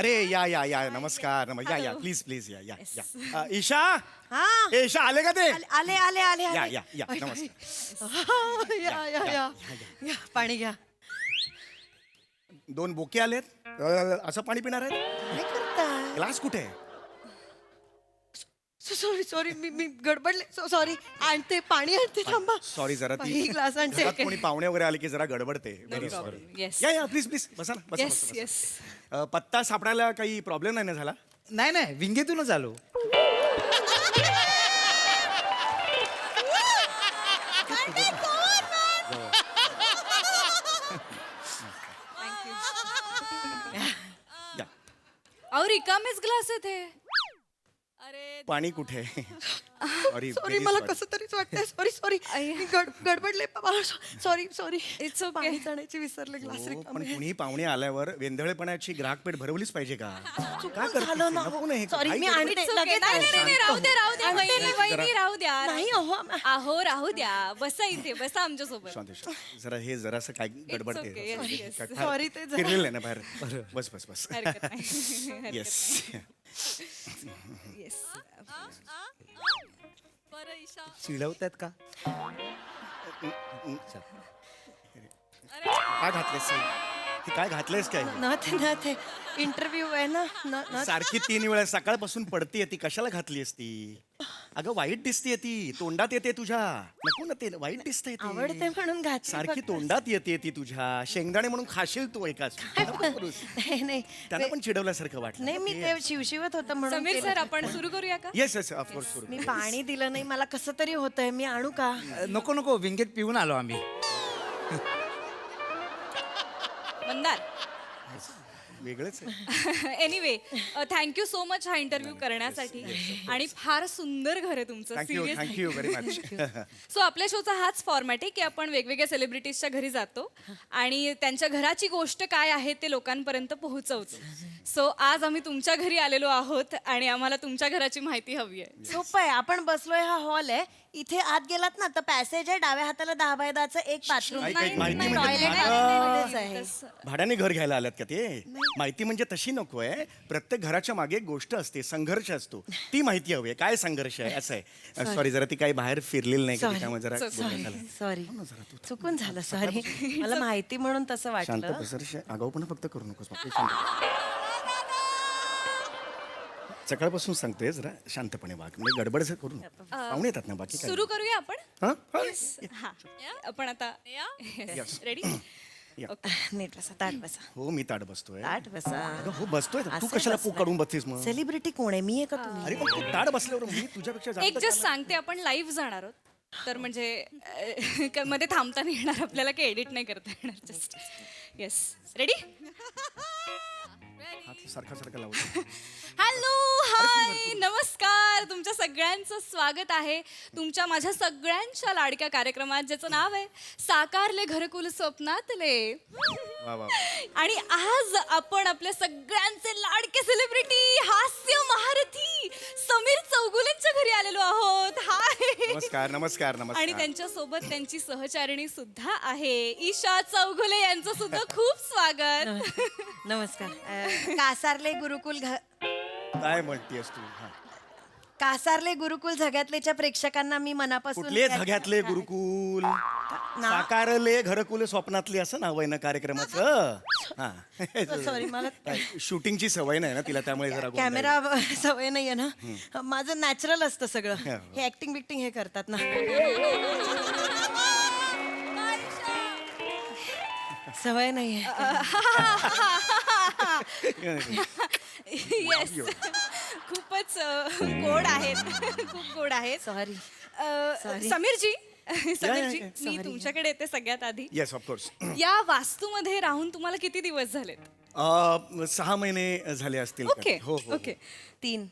अरे या या या नमस्कार या या प्लीज प्लीज या या या ईशा हा ईशा आले का ते आले आले आले या आले. या या नमस्कार या या या या पाणी घ्या. 2 बोके आलेत असं पाणी पिणार आहे काय करताय? ग्लास कुठे आहे सॉरी सॉरी मी गडबडले सॉरी. आणते पाणी आणते थांबा. सॉरी जरा ही ग्लास आणते. घरात कोणी पाहुणे वगैरे आले की जरा गडबडते Very sorry. Yes. या या प्लीज प्लीज बसा ना बसा, येस बसा, येस बसा. पत्ता सापडायला काही प्रॉब्लेम नाही ना झाला नाही नाही विंगेतूनच आलो. या अहो रिकामेच ग्लास आहेत हे. अरे पाणी कुठे सॉरी सॉरी मला कसं तरीच वाटतंय. सॉरी सॉरी मी गडबडले सॉरी सॉरी. It's okay. पाणी आणायची विसरले. ग्लास पण रिकामे. कुणी पाहुणे आल्यावर वेंधळेपणाची ग्राहकपेठ भरवलीच पाहिजे का चुकून झालं ना. नको ना हे. सॉरी मी काही आणते It's okay. लगेच नाही, नाही, नाही, राहू द्या राहू द्या आणते. वहिनी वहिनी राहू द्या नाही अहो अहो राहू द्या बसा इथे बसा आमच्या सोबत शांत शांत. जरा हे जरासं काय गडबडते okay. Yes, yes. काय फार Sorry, ते जरा- फिरलेलं आहे ना बाहेर बस बस बस हरकत नाही येस येस चिडवतात का? काय घातलेस हे काय घातलेस काय न ते इंटरव्ह्यू आहे ना न सारखी 3 वेळा सकाळपासून पडतीये ती कशाला घातलीस ती अगं वाईट दिसतीये ती तोंडात येते तुझ्या नको ना ते वाईट दिसतंय ते. आवडते म्हणून घातली सारखी फक्त. तोंडात येते ती तुझ्या शेंगदाणे म्हणून खाशील तू एकाच नाही नाही त्यांना पण चिडवल्यासारखं वाटलं नाही मी ते शिवशिवत होतं म्हणून समीर केलं. सर आपण सुरू करूया का येस येस ऑफकोर्स मी पाणी दिलं नाही मला कसं तरी होतंय. मी आणू का? नको नको विंगेत पिऊन आलो आम्ही. मंदार वेगळंच आहे एनिवे थँक्यू सो मच हा इंटरव्ह्यू करण्यासाठी आणि फार सुंदर घर आहे तुमचं thank you serious thank you very much so आपल्या शोचा हाच फॉर्मॅट आहे की आपण वेगवेगळ्या सेलिब्रिटीजच्या घरी जातो आणि त्यांच्या घराची गोष्ट काय आहे ते लोकांपर्यंत पोहोचवतो. सो आज आम्ही तुमच्या घरी आलेलो आहोत आणि आम्हाला तुमच्या घराची माहिती हवी आहे. सोपं आहे. आपण बसलोय हा हॉल आहे. इथे आत गेलात ना तर पॅसेज आहे. डाव्या हाताला 10 बाय 10चं एक बाथरूम ऐक, ऐक, माहिती म्हणजे टॉयलेट भाडं- आहे. भाड्याने घर घ्यायला आल्यात का ते माहिती म्हणजे तशी नको आहे प्रत्येक घराच्या मागे एक गोष्ट असते संघर्ष असतो ती माहिती हवी आहे काय संघर्ष आहे असं आहे सॉरी जरा ती काही बाहेर फिरलेली नाही का Sorry. त्यामुळे जरा बोलण्यात आलं. सॉरी चुकून झालं सॉरी. मला माहिती म्हणून तसं शांत वाटलं. बसर आगाऊपणा फक्त करू नकोस बाकी शांत. सकाळपासून सांगतोय जरा शांतपणे वाग म्हणजे गडबड जर करू नको. पाहुणे येतात ना बाकी काय सुरू करूया आपण हा? हा? हा आपण आता रेडी नीट बसा ताट बसा हो मी ताट बसतोय ताट बसा. अगं, हो बसतोय तू असं कशाला बसलाय. काढून बसतेस मग सेलिब्रिटी कोण आहे? मी आहे का तुम्ही? अरे पण तू ताट बसल्यावर मी तुझ्यापेक्षा एक जास्त जस्ट सांगते आपण लाईव्ह जाणार आहोत तर म्हणजे मध्ये थांबता नाही येणार आपल्याला काही एडिट नाही करता येणार जस्ट येस रेडी हात सारखा सारखा लावतो हॅलो हाय नमस्कार तुमच्या सगळ्यांचं स्वागत आहे तुमच्या माझ्या सगळ्यांच्या लाडक्या कार्यक्रमात ज्याचं नाव आहे साकारले घरकुल स्वप्नातले. वा वा आणि आज आपण आपल्या सगळ्यांचे लाडके सेलिब्रिटी हास्य महारथी समीर चौगुलेंच्या घरी आलेलो आहोत. हाय नमस्कार नमस्कार आणि नमस्कार त्यांच्या सोबत त्यांची सहचारिणी सुद्धा आहे ईशा चौगुले यांचं सुद्धा खूप स्वागत. नमस्कार. कासारले गुरुकुल काय म्हणतेस तू हा. कासारले गुरुकुल झग्यातलेच्या प्रेक्षकांना मी मनापासून कुठले झग्यातले गुरुकुल साकारले घरकुल स्वप्नातले असं नाव आहे ना कार्यक्रमाचं हा सॉरी मला शूटिंगची सवय नाही ना तिला त्यामुळे जरा गोंधळ. कॅमेरा सवय नाहीये ना माझं नॅचरल असतं सगळं. हे ऍक्टिंग बिक्टिंग हे करतात ना. सवय नाहीये. येस खूपच गोड आहेत खूप गोड आहेत. सॉरी. समीरजी समीरजी या. मी तुमच्याकडे येते सगळ्यात आधी. येस ऑफकोर्स या वास्तूमध्ये राहून तुम्हाला किती दिवस झालेत? 6 महिने झाले असतील का? ओके हो हो ओके 3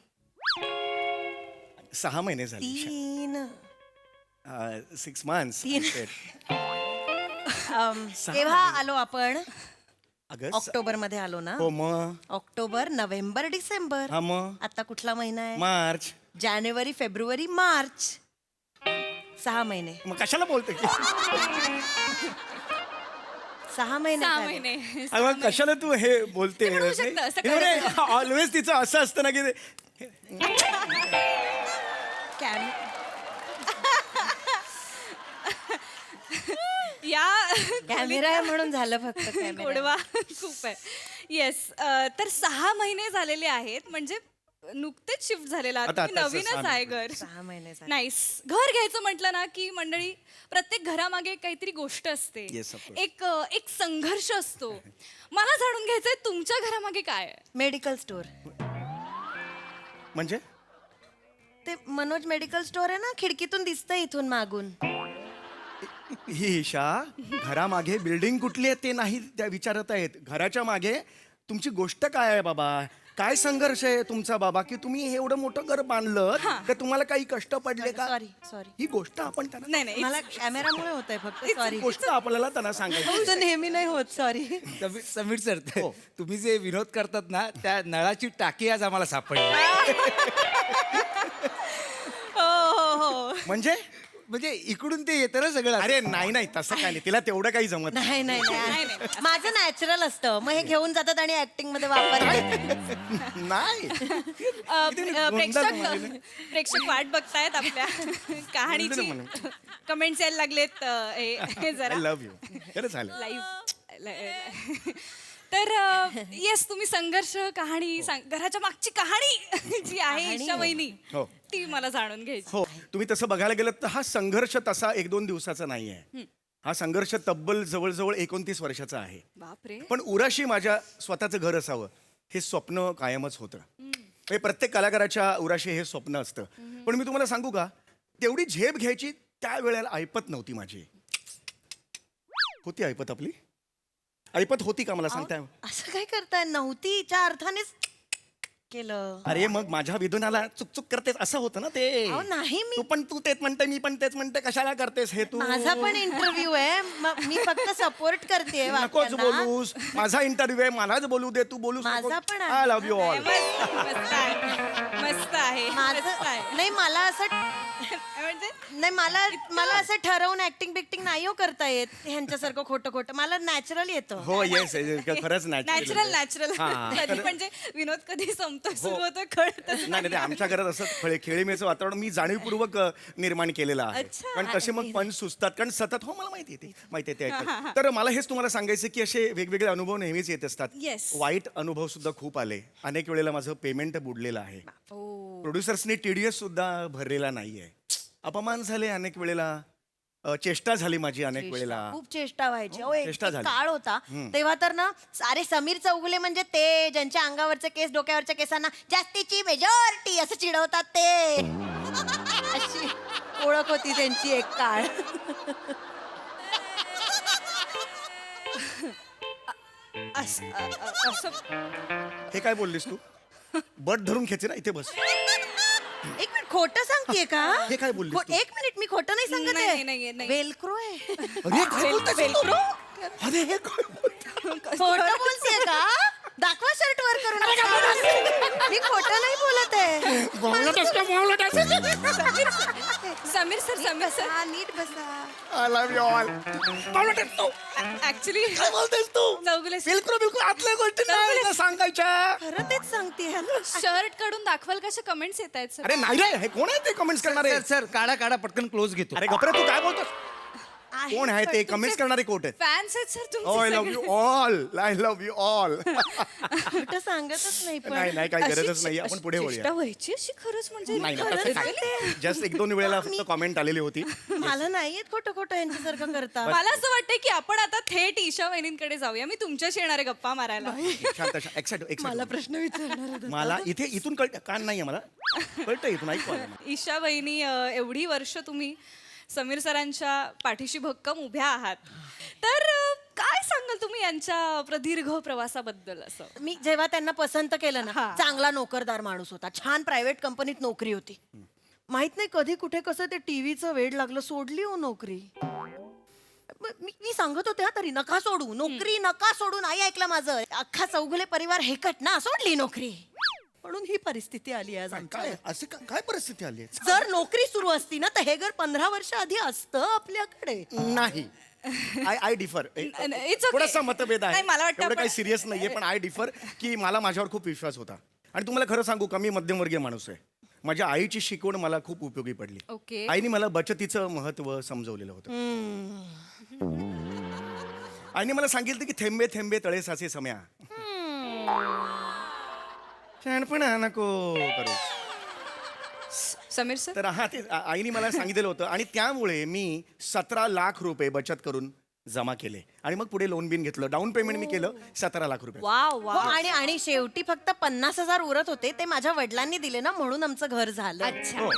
6 महिने झाले 3 6 months केव्हा आलो आपण? अगं ऑक्टोबर मध्ये आलो ना. हो मग ऑक्टोबर नोव्हेंबर डिसेंबर. हा मग आता कुठला महिना आहे? मार्च जानेवारी फेब्रुवारी मार्च. 6 महिने. मग कशाला बोलते 6 महिने 6 झाले. महिने अरे मग कशाला तू हे बोलते ते म्हणू शकतं, असं ऑलवेज तिचं असं असतं ना की कॅम- या कॅमेरा आहे म्हणून झालं फक्त कॅमेरा. गोडवा खूप आहे. येस, तर 6 महिने झालेले आहेत, म्हणजे नुकतेच शिफ्ट झालेला आहात. आता- तुम्ही आता- नवीनच आहे घर. 6 महिने झाले. नाईस. घर घ्यायचं म्हटलं ना की मंडळी, प्रत्येक घरामागे काहीतरी गोष्ट असते, Yes, of course. एक संघर्ष असतो. मला जाणून घ्यायचंय तुमच्या घरामागे काय आहे. Medical store. म्हणजे ते मनोज मेडिकल स्टोअर आहे ना, खिडकीतून दिसतंय इथून मागून. ही ईशा घरामागे बिल्डिंग कुठली आहे ते नाही त्या विचारत आहेत. घराच्या मागे तुमची गोष्ट काय आहे बाबा? काय संघर्ष आहे तुमचा बाबा की तुम्ही हे एवढं मोठं घर बांधलं तर तुम्हाला काही कष्ट पडले का? सॉरी ही गोष्ट आपण त्यांना नाही नाही मला कॅमेरामुळे होत आहे फक्त. सॉरी. गोष्ट आपल्याला त्यांना सांगायची. नेहमी नाही होत. सॉरी. समीर सर हो. तुम्ही जे विनोद करतात ना त्या नळाची टाकी आज आम्हाला सापडली. हो. म्हणजे इकडून ते येतं ना सगळं. अरे नाही तसं काय नाही, तिला तेवढं काही जमत नाही. नाही नाही. माझं नॅचरल असतं. मग हे घेऊन जातात आणि ऍक्टिंग मध्ये वापरतात. नाही प्रेक्षक वाट बघतायत आपल्या कहाणीची. कमेंट्स यायला लागलेत. हे जरा आय लव्ह यू. खरंच झालं. लाईव्ह. तर येस, तुम्ही संघर्ष कहाणी घराच्या मागची कहाणी जी आहे ईशा वहिनी, हो. ती मला जाणून घ्यायची. हो, तुम्ही तसं बघायला गेलं तर हा संघर्ष तसा 1-2 दिवसाचा नाही आहे. हा संघर्ष तब्बल जवळजवळ 29 वर्षाचा आहे. बापरे. पण उराशी माझ्या स्वतःचं घर असावं हे स्वप्न कायमच होतं. म्हणजे प्रत्येक कलाकाराच्या उराशी हे स्वप्न असतं. पण मी तुम्हाला सांगू का, तेवढी झेप घ्यायची त्या वेळेला ऐपत नव्हती माझी. होती ऐपत आपली? ऐपत होती का मला सांगताय? असं काय करताय? नव्हतीच्या अर्थानेच केलं. अरे मग माझ्या विधुनाला चुकचुक करतेस असं होतं ना ते. अहो, नाही मी तू तेच म्हणते, मी पण तेच म्हणते, कशाला करतेस हे तू? माझा पण इंटरव्ह्यू आहे. मी फक्त सपोर्ट करते. नकोच बोलूस. माझा इंटरव्ह्यू आहे, मलाच बोलू दे. तू बोलूस. माझा पण आहे. I love you all. मस्त आहे. मस्त आहे. माझं नाही, मला असं म्हणजे नाही, मला असं ठरवून ऍक्टिंग बिक्टिंग नाही हो करता येत ह्यांच्यासारखं खोटं मला नॅचरल येतं. हो येस, खरंच नॅचरल. हा. कधी म्हणजे विनोद कधी संपतो सुरू होतो कळतच नाही नाही, आमच्या घरात असं खेळीमेचं वातावरण मी जाणीवपूर्वक निर्माण केलेलं आहे. अच्छा. कारण तसे मग पण सुचतात, कारण सतत हो मला माहिती आहे ते ऐकतात. तर मला हेच तुम्हाला सांगायचं की असे वेगवेगळे अनुभव नेहमीच येत असतात. Yes. वाईट अनुभव सुद्धा खूप आले. अनेक वेळेला माझं पेमेंट बुडलेलं आहे. प्रोड्युसर्सने TDS सुद्धा भरलेला नाहीये. अपमान झाले अनेक वेळेला. चेष्टा झाली माझी अनेक वेळेला. खूप चेष्टा व्हायची. अहो, एक चेष्टा झाली. काळ होता तेव्हा तर ना, अरे समीर चौगुले म्हणजे ते ज्यांच्या अंगावरचे केस डोक्यावरच्या केसांना जास्तीची मेजॉरिटी असं चिडवतात ते. अशी ओळख होती त्यांची एक काळ. असं हे काय बोललीस तू? बट धरून खेचे ना, इथे बस. एक मिनिट, खोटं सांगतेय का? हे काय बोललीस तू? एक मिनिट, मी खोटं नाही सांगत नाही, आहे. नाही, नाही. वेलक्रो आहे. अरे काय बोलतेस तू? अरे हे काय बोलतेस? खोटं बोलतेय का? दाखवा शर्ट वर करून. मी खोटं नाही बोलत आहे. समीर सर हा, नीट बसा. I love you all. Actually काय बोलतेस तू? चौगुले बिलकुल आतल्या गोष्टी नाही ना सांगायच्या. खरं तेच सांगते. शर्ट काढून दाखवाल कशा कमेंट्स येत आहेत सर? अरे नाही रे, हे कोण आहे ते कमेंट्स करणारे? सर काढा पटकन क्लोज घेतो. अरे गपरे, तू काय बोलतोस? कोण आहे ते कमेंट्स करणारे? कोण आहेत? फॅन्स आहेत sir I love you all. I love you all. खोटं सांगतच नाही पण. नाही काही गरजच नाही. आपण पुढे वळूया. व्हायची अशी खरंच म्हणजे नाही खरंच तसं सांगते. काय. जस्ट 1-2 वेळेला फक्त कॉमेंट आलेली होती. मला नाही येत खोटं यांच्यासारखं करता. मला असं वाटतंय की आपण आता थेट ईशा वहिनींकडे जाऊया. मी तुमच्याशी येणारे गप्पा मारायला. शांत एक्साइट. मला प्रश्न विचारणार होता. मला इथून कळतं, कान नाहीये मला, कळतं इथून. ऐकू आलं मला. ईशा वहिनी, एवढी वर्ष तुम्ही समीर सरांच्या पाठीशी भक्कम उभ्या आहात, तर काय सांगाल तुम्ही यांच्या प्रदीर्घ प्रवासाबद्दल? असं मी जेव्हा त्यांना पसंत केलं ना, हा. चांगला नोकरदार माणूस होता, छान प्रायव्हेट कंपनीत नोकरी होती. माहित नाही कधी कुठे कसं ते टीव्हीचं वेड लागलं, सोडली हो नोकरी. मी सांगत होते हा तरी, नका सोडू नोकरी, नका सोडू. नाही ऐकलं माझं. अख्खा चौगुले परिवार हेकट ना, सोडली नोकरी. म्हणून ही परिस्थिती आली आज आमच्या. काय असे काय परिस्थिती आली आहे? जर नोकरी सुरू असती ना, तर हे घर 15 वर्ष आधी असतं आपल्याकडे. नाही आय डिफर It's okay. थोडासा मतभेद आहे नाही, मला वाटतं एवढं काही आपण- सिरियस नाहीये पण आय डिफर की मला माझ्यावर खूप विश्वास होता आणि तुम्हाला खरं सांगू का मी मध्यमवर्गीय माणूस आहे माझ्या आईची शिकवण मला खूप उपयोगी पडली ओके. आईने मला बचतीचं महत्व समजवलेलं होतं आईने मला सांगितलं की थेंबे थेंबे तळे साचे सम्या शहाणपणा नको करू समीर सर तर हा ते आईने मला सांगितलेलं होतं आणि त्यामुळे मी 17 लाख रुपये बचत करून जमा केले आणि मग पुढे लोन बिन घेतलं डाऊन पेमेंट मी केलं 17 लाख रुपये वाव हो, वाव आणि शेवटी फक्त 50,000 उरत होते ते माझ्या वडिलांनी दिले ना म्हणून आमचं घर झालं अच्छा हो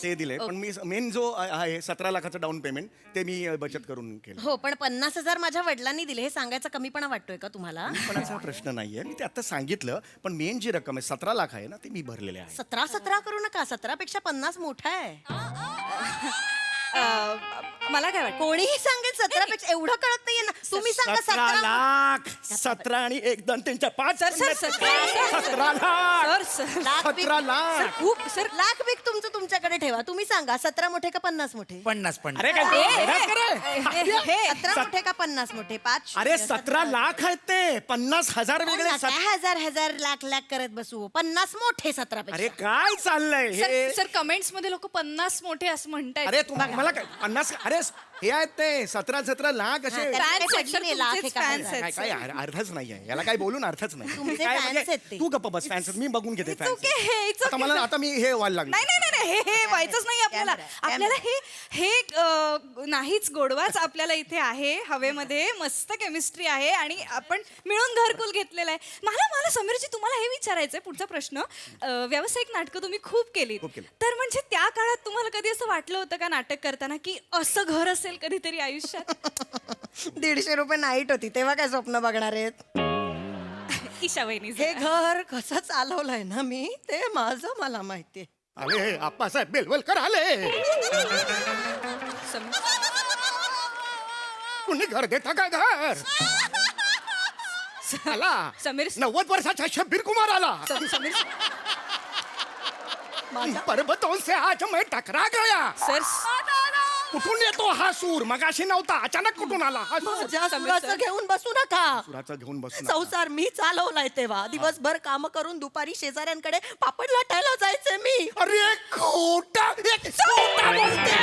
ते दिले पण मी मेन जो आहे 17 लाखाचं डाऊन पेमेंट ते मी बचत करून केलं हो पण 50,000 माझ्या वडिलांनी दिले हे सांगायचा कमीपणा वाटतोय का तुम्हाला पण असा प्रश्न नाहीये मी ते आता सांगितलं पण मेन जी रक्कम आहे 17 लाख आहे ना ते मी भरलेले आहे 17 करू नका 17 पेक्षा 50 मोठा आहे मला काय वाटतं कोणीही सांगेल 17 पेक्षा एवढं कळत नाहीये ना तुम्ही सांगा 17 17 लाख 17 आणि 1 2 3 4 5 sir, sir, sir, sir, 17 lakh sir sir lakh बिक- 17 लाख खूप सर लाख बिक तुमचं तुमच्याकडे ठेवा तुम्ही सांगा 17 मोठे का 50 मोठे 50 अरे काय वेडाच का रे? हे 17 मोठे का 50 मोठे 5 अरे 17 लाख आहेत ते 50,000 वेगळे हजार लाख लाख करत बसू 50 मोठे 17 अरे पेक्षा काय चाललंय सर हे सर कमेंट्स मध्ये लोक 50 मोठे असं म्हणतायत अरे मला काय 50 अरे हे आहेत ते 17 लाख असे हा, Fans ते आहेत, सर, पडले लाख तुमचेच एका fans हजार. आहेत. काय काय अर्थच नाही आहे याला काय बोलून अर्थच नाही तुमचे काय fans म्हणजे आहेत ते. तू गप्प बस फॅन्स मी बघून घेते It's fans. okay, it's आता okay, मला sir. आता मी हे व्हायला लागलो नाही नाही नाही नाही, हे व्हायचंच नाही आपल्याला Camera, आपल्याला हे नाहीच गोडवाच आपल्याला इथे आहे हवेमध्ये मस्त केमिस्ट्री आहे आणि आपण मिळून घरकुल घेतलेलं आहे मला समीरजी तुम्हाला हे विचारायचंय पुढचा प्रश्न व्यावसायिक नाटकं तुम्ही खूप केलीत खूप केली. तर म्हणजे त्या काळात तुम्हाला कधी असं वाटलं होतं का नाटक करताना की असं घर असेल कधीतरी आयुष्यात 150 रुपये नाईट होती तेव्हा काय स्वप्न बघणार आहेत ईशा वहिनी हे घर कसं चालवलंय ना मी ते माझं मला माहितीये अरे आप्पासाहेब बेलवलकर आले कुणी घर देता का घर आला समीर 90 वर्षाचा शब्बीर कुमार आला समीर पर्वतों से आज मैं टकरा गया सर कुठून येतो हा सूर मगाशी नव्हता अचानक कुठून आला हा सूर माझ्या सुराचं घेऊन बसू नका सुराचा घेऊन बसून आला. संसार मी चालवलाय तेव्हा दिवसभर काम करून दुपारी शेजाऱ्यांकडे पापड लाटायला जायचे मी अरे खोटा बोलते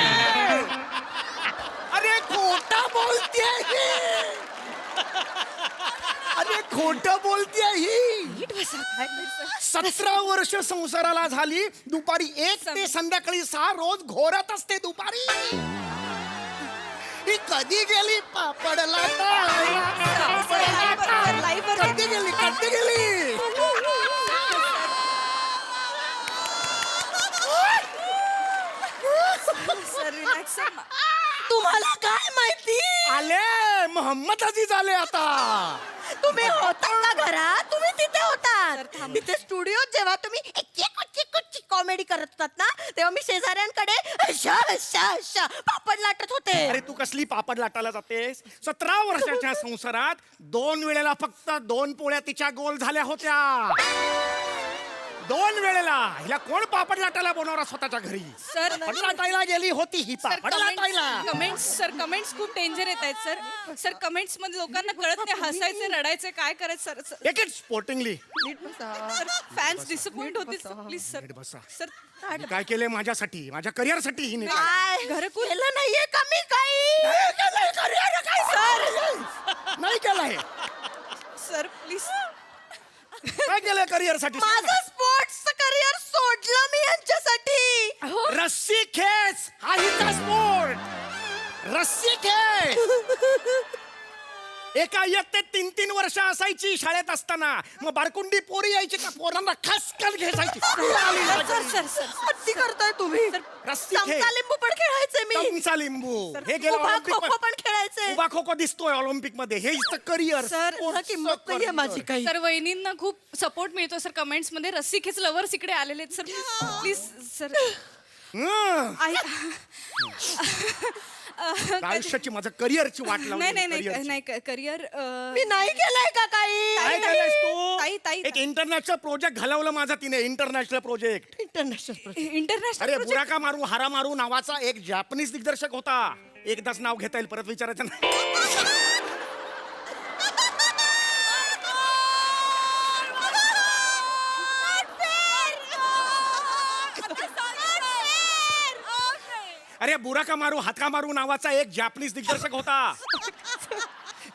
अरे खोटा बोलते अरे खोटं बोलते ही 17 वर्ष संसाराला झाली दुपारी 1 ते संध्याकाळी 6 रोज घोरत असते दुपारी ही कधी गेली पापड कधी गेली सर रिलॅक्स तुम्हाला काय माहिती आले मोहम्मद अजीज आले आता तुम्ही होता का घरात तुम्ही तिथे होतात तिथे स्टुडिओत जेव्हा तुम्ही कॉमेडी करत होतात ना तेव्हा मी शेजाऱ्यांकडे अशा अशा अशा पापड लाटत होते अरे तू कसली पापड लाटायला जातेस 17 वर्षाच्या संसारात 2 वेळेला फक्त 2 पोळ्या तिच्या गोल झाल्या होत्या 2 वेळेला हिला कोण पापड लाटायला बोलवणार स्वतःच्या घरी सर पापड लाटायला गेली होती ही पापड लाटायला कमेंट्स खूप डेंजर येत आहेत सर कमेंट्स मध्ये लोकांना कळत नाही हसायचे रडायचे काय करायचं सर एक स्पोर्टिंगली फॅन्स डिसअपॉइंट होतील प्लीज सर नीट बसा. सर हिने काय केलंय माझ्यासाठी माझ्या करिअरसाठी हिने काय घरकुल केलं नाहीये का मी काही नाही केलंय सर प्लीज काय केलंय करिअरसाठी माझं स्पोर्ट्सचं करिअर सोडलं मी यांच्यासाठी रस्सी खेच हा हिचा स्पोर्ट रस्सी खेच एका इयत्तेत 3-3 वर्ष असायची शाळेत असताना मग बारकुंडी पोरी यायची का पोरांना खसकन घेसायची सर हत्ती करताय तुम्ही रस्सी खेळ. चमचा लिंबू पण खेळायचे मी चमचा लिंबू हे गेलं उभा ऑलिम्पिक खो-खो पण खेळायचे उभा खो खो दिसतोय ऑलिम्पिक मध्ये हे हिचं करिअर सर, मला किंमत नाहीये माझी काही सर वहिनींना खूप सपोर्ट मिळतो सर कमेंट्स मध्ये रस्सी खेच लवर्स इकडे आलेले आहेत सर प्लीज सर आयुष्याची माझं करिअरची वाट नाही नाही लावली नाही नाही करिअर मी नाही केलंय का काही काय केलंयस तू ताई, ताई. एक इंटरनॅशनल प्रोजेक्ट घालवलं माझा तिने इंटरनॅशनल प्रोजेक्ट इंटरनॅशनल अरे इंटरनॅशनल बुराका मारू हारा मारू नावाचा एक जॅपनीज दिग्दर्शक होता एकदाच नाव घेता येईल, परत विचारायचं नाही. अरे बुरा का मारू हात का मारू नावाचा एक जॅपनीज दिग्दर्शक होता.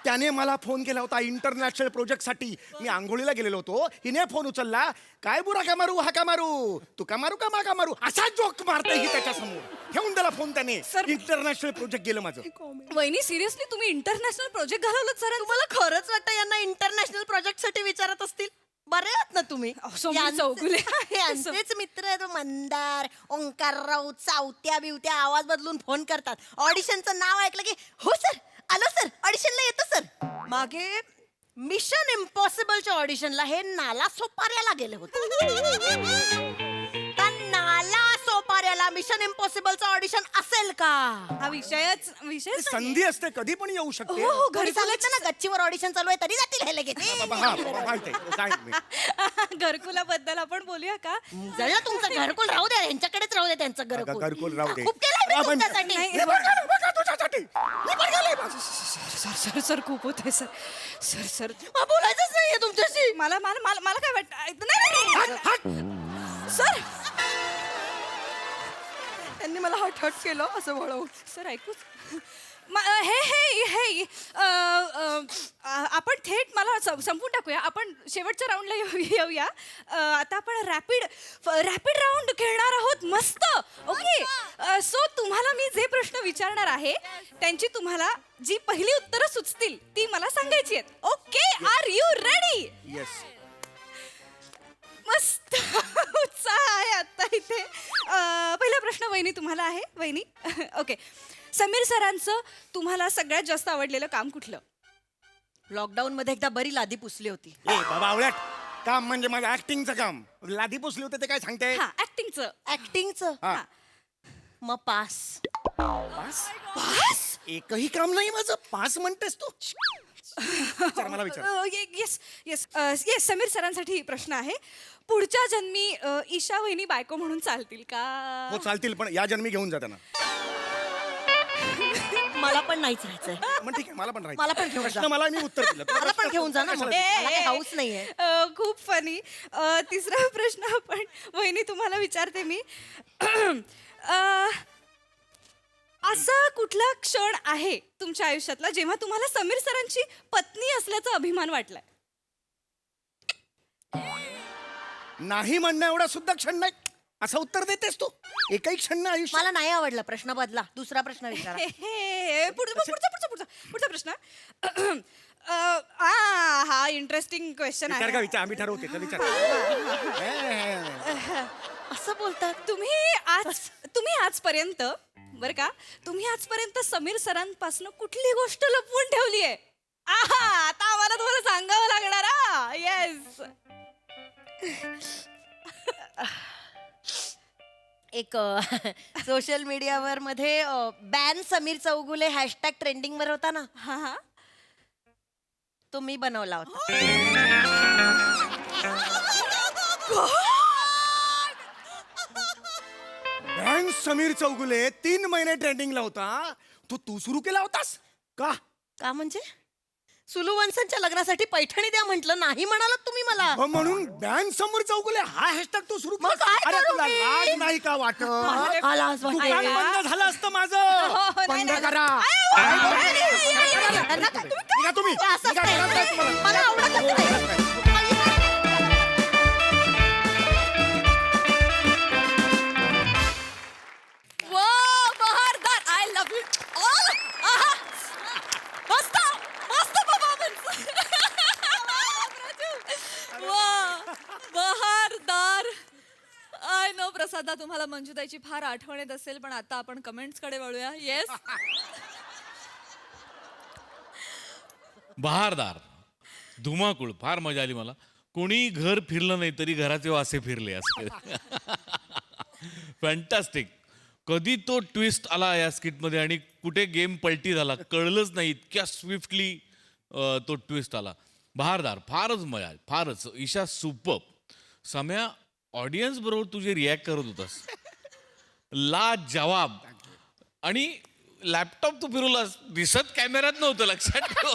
त्याने मला फोन केला होता इंटरनॅशनल प्रोजेक्टसाठी. मी आंघोळीला गेलेलो होतो, हिने फोन उचलला. काय बुरा का मारू हा का मारू, तू का मारू का मा का मारू, असा जोक मारते ही त्याच्यासमोर. ठेवून दिला फोन त्याने. इंटरनॅशनल प्रोजेक्ट गेलं माझं. वहिनी सिरियसली तुम्ही इंटरनॅशनल प्रोजेक्ट घालवलं सर? तुम्हाला खरंच वाटतं यांना इंटरनॅशनल प्रोजेक्ट साठी विचारत असतील? बरे आहात ना तुम्ही? समीर यांचे- चौगुले. यांचेच मित्र आहेत मंदार, ओंकारराव, चावत्या बिवत्या आवाज बदलून फोन करतात. ऑडिशनचं नाव ऐकलं की हो सर, आलो सर, ऑडिशनला येतो सर. मागे मिशन इम्पॉसिबलच्या ऑडिशनला हे नाला सोपाऱ्याला गेले होते. त्या नाला सोपाऱ्याला मिशन इम्पॉसिबलचं ऑडिशन असेल का? हा विषय संधी असते, कधी पण येऊ शकते. हो, घरी सांगितलं ना गच्चीवर ऑडिशन चालू आहे तरी जातील हे लगेच. बाबा, हा बाबा, माहिती आहे, सांग मी. घरकुलाबद्दल आपण बोलूया का? जरा तुमचं घरकुल राहू द्या, यांच्याकडेच राहू द्या त्यांचं अगं, घरकुल राहू दे. खूप केलंय मी हा, पण- तुमच्यासाठी. हे बघा, बघा, तुझ्यासाठी. मी पण गेलोय बघ. सर सर सर खूप होते सर. सर सर हा, बोलायचंच नाहीये तुमच्याशी. मला मला मला मला काय वाटतं नाही, नाही. सर त्यांनी मला हट हट केलं असं वळवून. सर ऐकूच हे हे हे आपण थेट मला संपून टाकूया. आपण शेवटच्या राऊंडला येऊया. आता आपण रॅपिड राऊंड खेळणार आहोत. मस्त. ओके. सो तुम्हाला मी जे प्रश्न विचारणार आहे त्यांची तुम्हाला जी पहिली उत्तरं सुचतील ती मला सांगायची आहेत. Okay, are you ready? Yes. मस्त उत्साह आहे आता इथे. पहिला प्रश्न वहिनी तुम्हाला आहे. वहिनी ओके, समीर सरांचं तुम्हाला सगळ्यात जास्त आवडलेलं काम कुठलं? लॉकडाऊन मध्ये एकदा बरी लादी पुसली होती. ए बाबा आवळ्यात, काम म्हणजे माझं ऍक्टिंगचं काम. लादी पुसली होते ते काय सांगते? हा, ऍक्टिंगचं. ऍक्टिंगचं. हा. मग पास. पास? एकही काम नाही माझं. पास म्हणतेस तू? विचार, मला विचार. Yes yes yes. समीर सरांसाठी प्रश्न आहे. पुढच्या जन्मी ईशा वहिनी बायको म्हणून चालतील का? हो चालतील, पण या जन्मी घेऊन जाताना. मला पण नाहीच राहायचंय. मग ठीक आहे, मला पण राहायचं. मला पण घेऊन जा. प्रश्न मला मी उत्तर दिलं. मला पण घेऊन जा ना मग. मला काही हाऊस नाहीये. खूप फनी. तिसरा प्रश्न आपण वहिनी तुम्हाला विचारते मी. असा कुठला क्षण आहे तुमच्या आयुष्यातला जेव्हा तुम्हाला समीर सरांची पत्नी असल्याचा अभिमान वाटलाय? नाही म्हणणं एवढा सुद्धा क्षण नाही. असं उत्तर देतेस तू? एकही क्षण नाही आयुष्य. मला नाही आवडला. प्रश्न बदला, दुसरा प्रश्न विचारा. पुढचा प्रश्न. हा इंटरेस्टिंग क्वेश्चन विचार का आहे. विचार, आम्ही ठरवते तर विचार. असं बोलतात. तुम्ही आजपर्यंत बरं का, तुम्ही आजपर्यंत समीर सरांपासून कुठली गोष्ट लपवून ठेवली आहे? आता आम्हाला तुम्हाला सांगावं लागणार. येस. एक सोशल मीडियावर मध्ये ban Sameer Chougule hashtag trending वर होता ना, हा हा. तो मी बनवला होता. बँक समीर चौगुले 3 महिने ट्रेंडिंगला होता. तू सुरू केला होतास का? का म्हणजे सुलू वंसांच्या लग्नासाठी पैठणी द्या म्हटलं, नाही म्हणालात तुम्ही मला. हो, म्हणून बँक समीर चौगुले हा हॅशटॅग तू सुरू मग केलास? काय अरे करू तुला मी? लाज नाही का वाटत? मला लाज वाटते. दुकान बंद झालं असतं हो, माझं. नाही, बंद नाही. करा. निघा तुम्ही. असंच निघा, नाही. घरात जा तुम्हाला. मला आवडतच नाही. बहारदार. I love you all. मस्त मस्त परफॉर्मन्स. बहारदार. आय नो प्रसादा, तुम्हाला मंजुताईची फार आठवण येत असेल, पण आता आपण कमेंट्स कडे वळूया. येस. बहारदार, धुमाकूळ, फार मजा आली मला. कोणी घर फिरलं नाही तरी घराचे वासे फिरले असते. फॅन्टास्टिक. कधी तो ट्विस्ट आला या स्किटमध्ये आणि कुठे गेम पलटी झाला कळलंच नाही. इतक्या स्विफ्टली तो ट्विस्ट आला. बहारदार, फारच मजा आली, फारच. ईशा सुपर. सम्या, ऑडियन्स बरोबर तुझे रिॲक्ट करत होतास, ला जवाब. आणि लॅपटॉप तू फिरवलास दिसत कॅमेऱ्यात नव्हतं, लक्षात ठेव.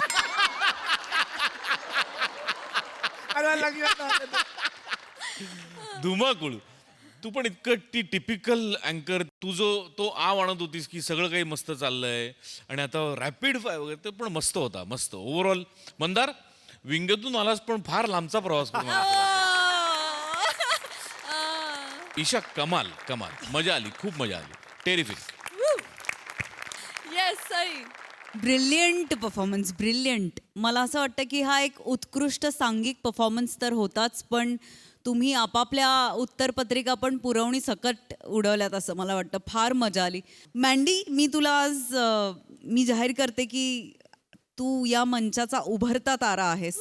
धुमाकूळ. तू पण इतकं ती टिपिकल अँकर, तू जो तो आणत होतीस की सगळं काही मस्त चाललंय आणि आता रॅपिड फाय वगैरे, ते पण मस्त होता, मस्त ओव्हरऑल. मंदार, विंगेतून आलास पण फार लांबचा प्रवास करून आलास. ईशा, कमाल कमाल, मजा आली, खूप मजा आली, terrific. Yes Sai. Brilliant performance, brilliant. मला असं वाटतं की हा एक उत्कृष्ट सांघिक परफॉर्मन्स तर होताच, पण तुम्ही आपापल्या उत्तरपत्रिका पण पुरवणी सकट उडवल्यात असं मला वाटतं. फार मजा आली. मँडी, मी तुला आज मी जाहीर करते की तू या मंचाचा उभरता तारा आहेस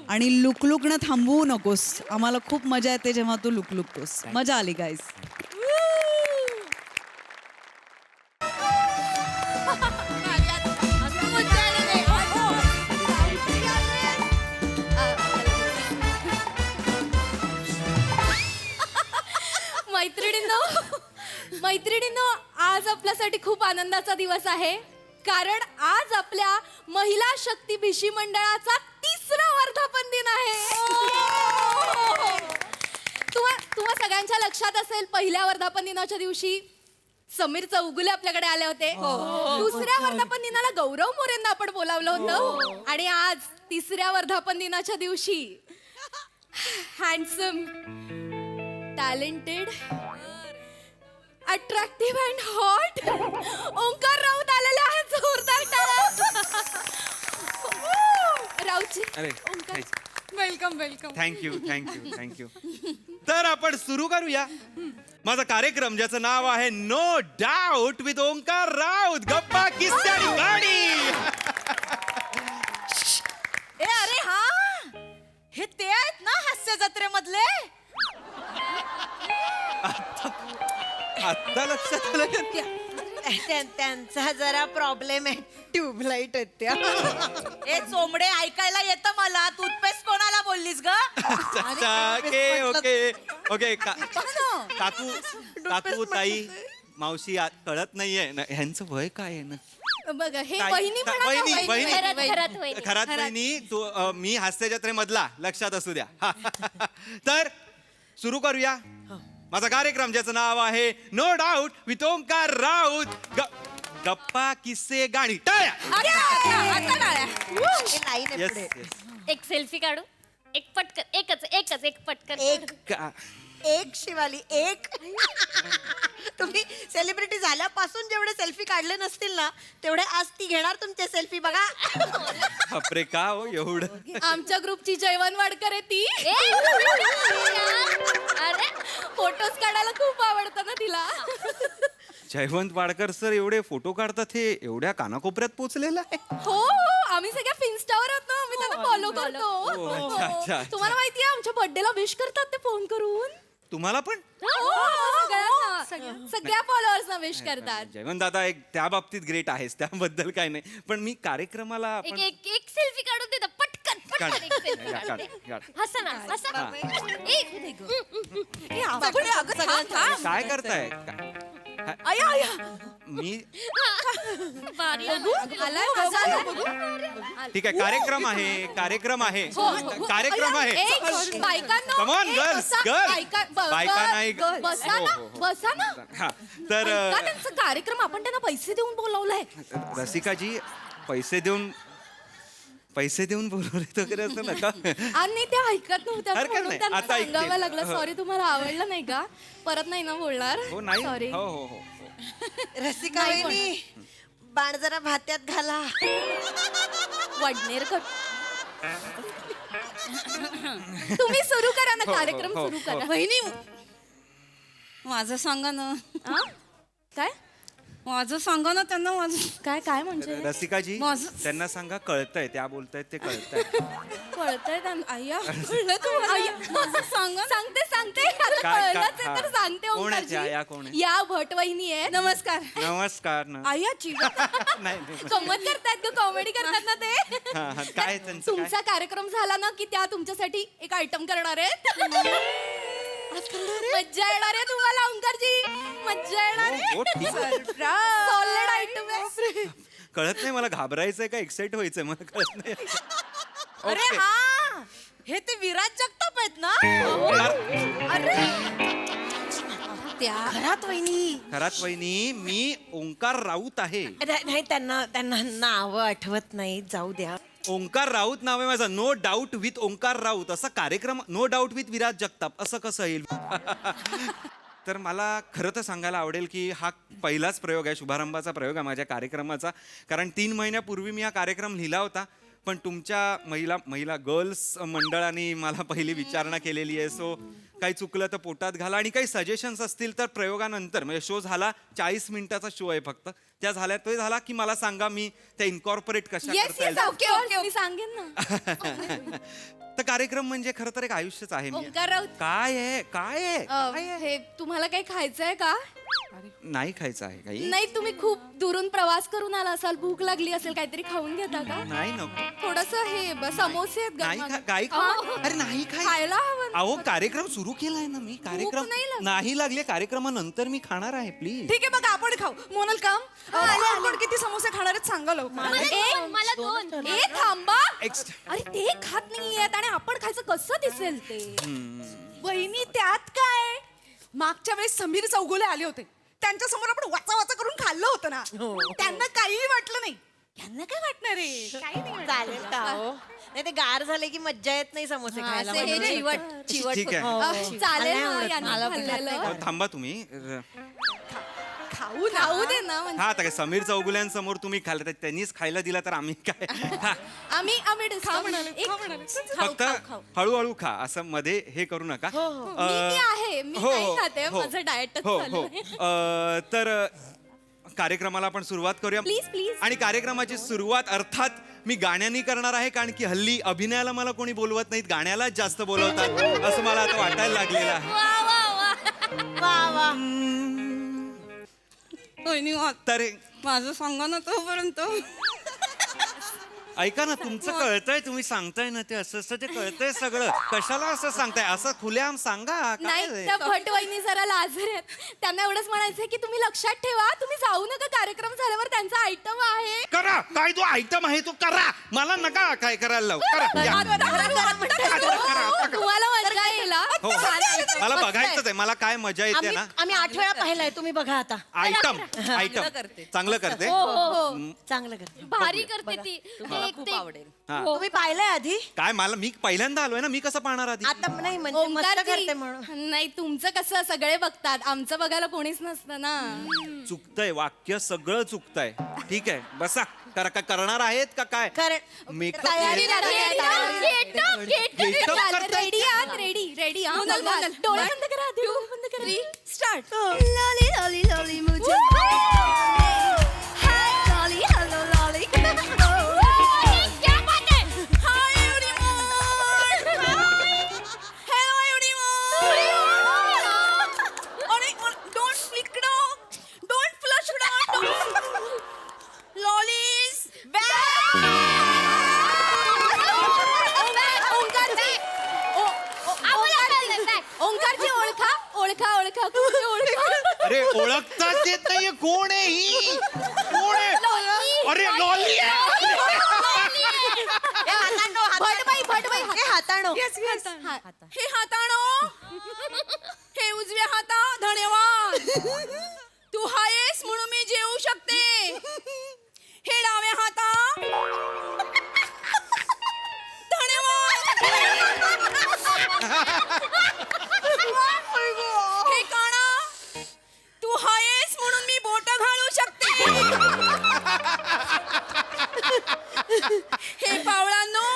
आणि लुकलुकणं थांबवू नकोस. आम्हाला खूप मजा येते जेव्हा तू लुकलुकतोस. मजा आली गाईस. मैत्रिणींनो, आज आपल्यासाठी खूप आनंदाचा दिवस आहे, कारण आज आपल्या महिला शक्ती भिशी मंडळाचा 3रा वर्धापन दिन आहे. तुम्हा सगळ्यांच्या लक्षात असेल, पहिल्या वर्धापन दिनाच्या दिवशी समीर चौगुले आपल्याकडे आले होते. 2ऱ्या वर्धापन दिनाला गौरव मोरेंना आपण बोलावलं होतं, आणि आज 3ऱ्या वर्धापन दिनाच्या दिवशी handsome, talented, attractive and hot Omkar Raut आलेले आहेत. जोरदार टाळ्या. राऊतजी, ओंकार, वेलकम वेलकम. थँक्यू. तर आपण सुरू करूया माझा कार्यक्रम, ज्याचं नाव आहे no doubt with Omkar Raut. गप्पा, किस्से आणि गाणी. अरे हा, हे ते आहेत ना हास्य जत्रेमधले? आत्ता लक्षात आलं का? त्यांचा जरा प्रॉब्लेम आहे, ट्यूबलाईट आहेत त्या. ए चोमडे, ऐकायला येतं मला. टूथपेस्ट कोणाला बोललीस ग? अच्छा, ओके. काकू, ताई, मावशी, कळत नाहीये ना ह्यांचं वय काय आहे ना? बघा, हे काय? वहिनी म्हणा ना, वहिनी. वहिनी. खरात वहिनी, तू मी हास्य जत्रेमधला, लक्षात असू द्या. तर सुरू करूया माझा कार्यक्रम, ज्याचं नाव आहे no doubt with Omkar Raut. गप्पा, किस्से, गाणी. टाळ्या. Yes. एक सेल्फी काढू, एक पटकन, एक पटकन. एक शिवाली, एक. तुम्ही सेलिब्रिटी झाल्यापासून जेवढे सेल्फी काढले नसतील ना, तेवढे आज ती घेणार तुमचे सेल्फी. बघा. बापरे, का हो एवढं? आमच्या ग्रुपची जयवंत वाडकर आहे ती. अरे, फोटोज काढायला खूप आवडतं ना तिला. जयवंत वाडकर सर एवढे फोटो काढतात, हे एवढ्या कानाकोपऱ्यात पोहोचलेलं आहे. हो, आम्ही सगळ्या फिन्स्टावर आहोत ना, आम्ही त्यांना फॉलो करतो. अच्छा. तुम्हाला माहितीये, आमच्या बर्थडेला विश करतात ते फोन करून. तुम्हाला पण? सगळ्या फॉलोअर्सना विश करतात. जयवंत दादा एक त्या बाबतीत ग्रेट आहेस, त्याबद्दल काय नाही, पण मी कार्यक्रमाला आपण एक सेल्फी काढून देता पटकन. काढ. एक selfie काढ, काढून दे. काढ. हसा ना, हसा. काय करताय? मी ठीक आहे, कार्यक्रम आहे. कार्यक्रम आहे. Come on, girls. बायका नाही. बसा ना, बसा ना. हा, तर ऐका त्यांचा कार्यक्रम, आपण त्यांना पैसे देऊन बोलवलंय. रसिकाजी, पैसे देऊन बोलवले वगैरे असं नका. आणि ते ऐकत नव्हत्या, हरकत म्हणून नाही. त्यांना आता ऐकतील. सांगावं लागलं. सॉरी, तुम्हाला आवडलं नाही का? परत नाही ना बोलणार? हो, नाही. सॉरी. हो. रसिका वहिनी, बाण जरा भात्यात घाला. वडनेर तुम्ही सुरू करा ना, कार्यक्रम सुरू करा. वहिनी, माझं सांगा ना. काय माझं सांगा ना त्यांना. माझं काय काय म्हणजे रसिकाजी, माझं- त्यांना सांगा कळतंय, त्या बोलतायत ते कळतंय. कळतंय त्यांना? आय्या, कळलं तुम्हाला? आय्या, माझं सांगा. सांगते आता. काय- कळलंच आहे तर हा. सांगते. कोण आहे ओंकारजी. त्या? या कोण आहे? या भट वहिनी आहे. नमस्कार. नमस्कार ना. आय्या, नाही. गंमत करतायत ग, कॉमेडी करतात ना ते. हा, काय त्यांचं काय? तुमचा कार्यक्रम झाला ना की त्या तुमच्यासाठी एक आयटम करणार आहेत. मज्जा येणार आहे तुम्हाला ओंकारजी, मज्जा येणार आहे. हो, ठीक आहे. सॉलिड आयटम आहे. बापरे. कळत नाही मला घाबरायचंय का एक्साइट व्हायचंय मला कळत नाही. अरे Okay. हा, हे ते विराज जगताप आहेत ना. अरे त्या घरात वहिनी. खरात वहिनी मी ओंकार राऊत आहे. नाही, त्यांना नाव आठवत नाही, जाऊ द्या. ओंकार राऊत नाव आहे माझं. No doubt with Omkar Raut असा कार्यक्रम. No doubt with Viraj Jagtap असं कसं येईल? तर मला खरं तर सांगायला आवडेल की हा पहिलाच प्रयोग आहे, शुभारंभाचा प्रयोग आहे माझ्या कार्यक्रमाचा. कारण 3 महिन्यापूर्वी मी हा कार्यक्रम लिहिला होता, पण तुमच्या महिला गर्ल्स मंडळाने मला पहिली विचारणा केलेली आहे. सो काही चुकलं तर पोटात घाला, आणि काही सजेशन्स असतील तर प्रयोगानंतर, म्हणजे शो झाला 40 मिनिटाचा शो आहे फक्त, त्या झाल्या तो झाला की मला सांगा, मी त्या इन्कॉर्पोरेट कशा येस करता येस येईल. ओके मी सांगेन ना. तर कार्यक्रम म्हणजे खरं तर एक आयुष्यच आहे. ओंकार राऊत. काय आहे हे तुम्हाला काही खायचंय का? नाही खायचं आहे काही? नाही, तुम्ही खूप दुरून प्रवास करून आला असाल, भूक लागली असेल, काहीतरी खाऊन घेता का? नाही नको. थोडस हे समोसे आहेत नाही गरमागरम. काही अहो, अरे नाही खायला हवं ना. अहो कार्यक्रम सुरू केलाय ना मी. कार्यक्रम नाही लागली. नाही लागले, कार्यक्रमानंतर मी खाणार आहे प्लीज. ठीक आहे, बघा आपण खाऊ. मोनल काम आपण किती समोसे खाणार आहेत सांगा लवकर. मला 2. ए थांबा. Ex- अरे ते खात नाहीयेत आणि आपण खायचं कसं दिसेल ते? वहिनी त्यात काय? मागच्या वेळेस समीर चौगुले आले होते, त्यांच्या समोर आपण वाचा वाचा करून खाल्लं होतं ना. त्यांना काहीही वाटलं नाही. यांना काय वाटणार आहे? काही नाही वाटणार. चालेल का हो? नाही, ते गार झाले की मज्जा येत नाही समोसे खायला. असं हे म्हणून. चिवट ठीक आहे. चालेल मला ना, आवडत यांनी मला पण खाल्लेलं. अहो, थांबा तुम्ही. खाऊ दे ना म्हणजे. हा आता काय समीर चौगुल्यांसमोर तुम्ही खाल्लं तर त्यांनीच खायला दिला तर आम्ही काय? हा, आम्ही फक्त हळूहळू खा, असं मध्ये हे करू नका. मी आहे, मी नाही खाते, माझं डाएटच चालू आहे. तर कार्यक्रमाला आपण सुरुवात करूया. Please, please. आणि कार्यक्रमाची सुरुवात अर्थात मी गाण्यानी करणार आहे, कारण की हल्ली अभिनयाला मला कोणी बोलवत नाहीत, गाण्यालाच जास्त बोलवतात असं मला आता वाटायला लागलेलं आहे. वा वा. तर माझं सांगा ना तोपर्यंत. ऐका ना, तुमचं कळतंय, तुम्ही सांगताय ना ते असं असं ते कळतंय सगळं. कशाला असं सांगताय? असं खुलेआम सांगा. नाही, काय त्या भटवहिनी जरा लाजर आहेत. त्यांना एवढंच म्हणायचंय की तुम्ही लक्षात ठेवा, तुम्ही जाऊ नका, कार्यक्रम झाल्यावर त्यांचा आयटम आहे. करा काय तो आयटम आहे तो करा, मला नका काय करायला लावू. करा या. तुम्हाला मजा येईल हा. हो, मला बघायचंच आहे, मला काय मजा येते ना. आम्ही 8 वेळा पाहिलाय, तुम्ही बघा आता. आयटम चांगलं करते. चांगलं करते. भारी करते ती. हा. तुम्ही पाहिलंय आधी? काय मला, मी पहिल्यांदा आलोय ना, मी कसं पाहणार आधी? आता नाही म्हणजे मस्त ओंकारजी, करते म्हणून. नाही तुमचं कसं सगळे बघतात, आमचं बघायला कोणीच नसतं ना. चुकतंय वाक्य, सगळं चुकतंय. ठीक आहे बसा. करणार आहेत का काय? मेकअप तयारी लागली आहे, रेडी आहात? रेडी हा. मोनल. डोळे बंद करा आधी, डोळे बंद करा. स्टार्ट. लॉली लॉली लॉली मुझे हाय लॉली हॅलो लॉली क्या बात है. Hi everyone. Hello everyone. अरे don't flick down, don't flush down, लॉलीज ओंकारची ओळखा कुठे ओळखा. अरे ओळखताच येत नाहीये, कोण आहे ही? कोण आहे? अरे लॉली आहे. भटबाई हाताळो. हे हातानो, हे उजव्या हाता धन्यवाद. तू हायस म्हणून मी जेवू शकते. हे डाव्या हाता धन्यवाद. हे काना, तू हायस म्हणून मी बोट घालू शकते. हे पावळांनो,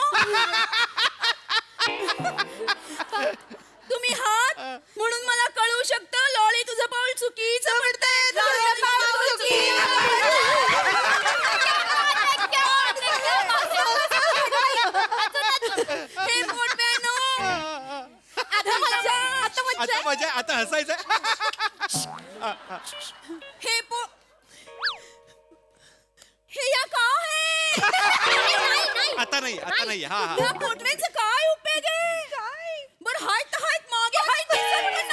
तुम्ही हात म्हणून मला कळू शकतं लॉली तुझं पाऊल चुकीचं पडतंय. हे पोटव्यानो, आता मजा, आता हसायचं. हे या का आहे? आता नाही. हा हा. या पोटव्याचं काय उपयोग आहे? बरं हाय मागे हाय दिसत पण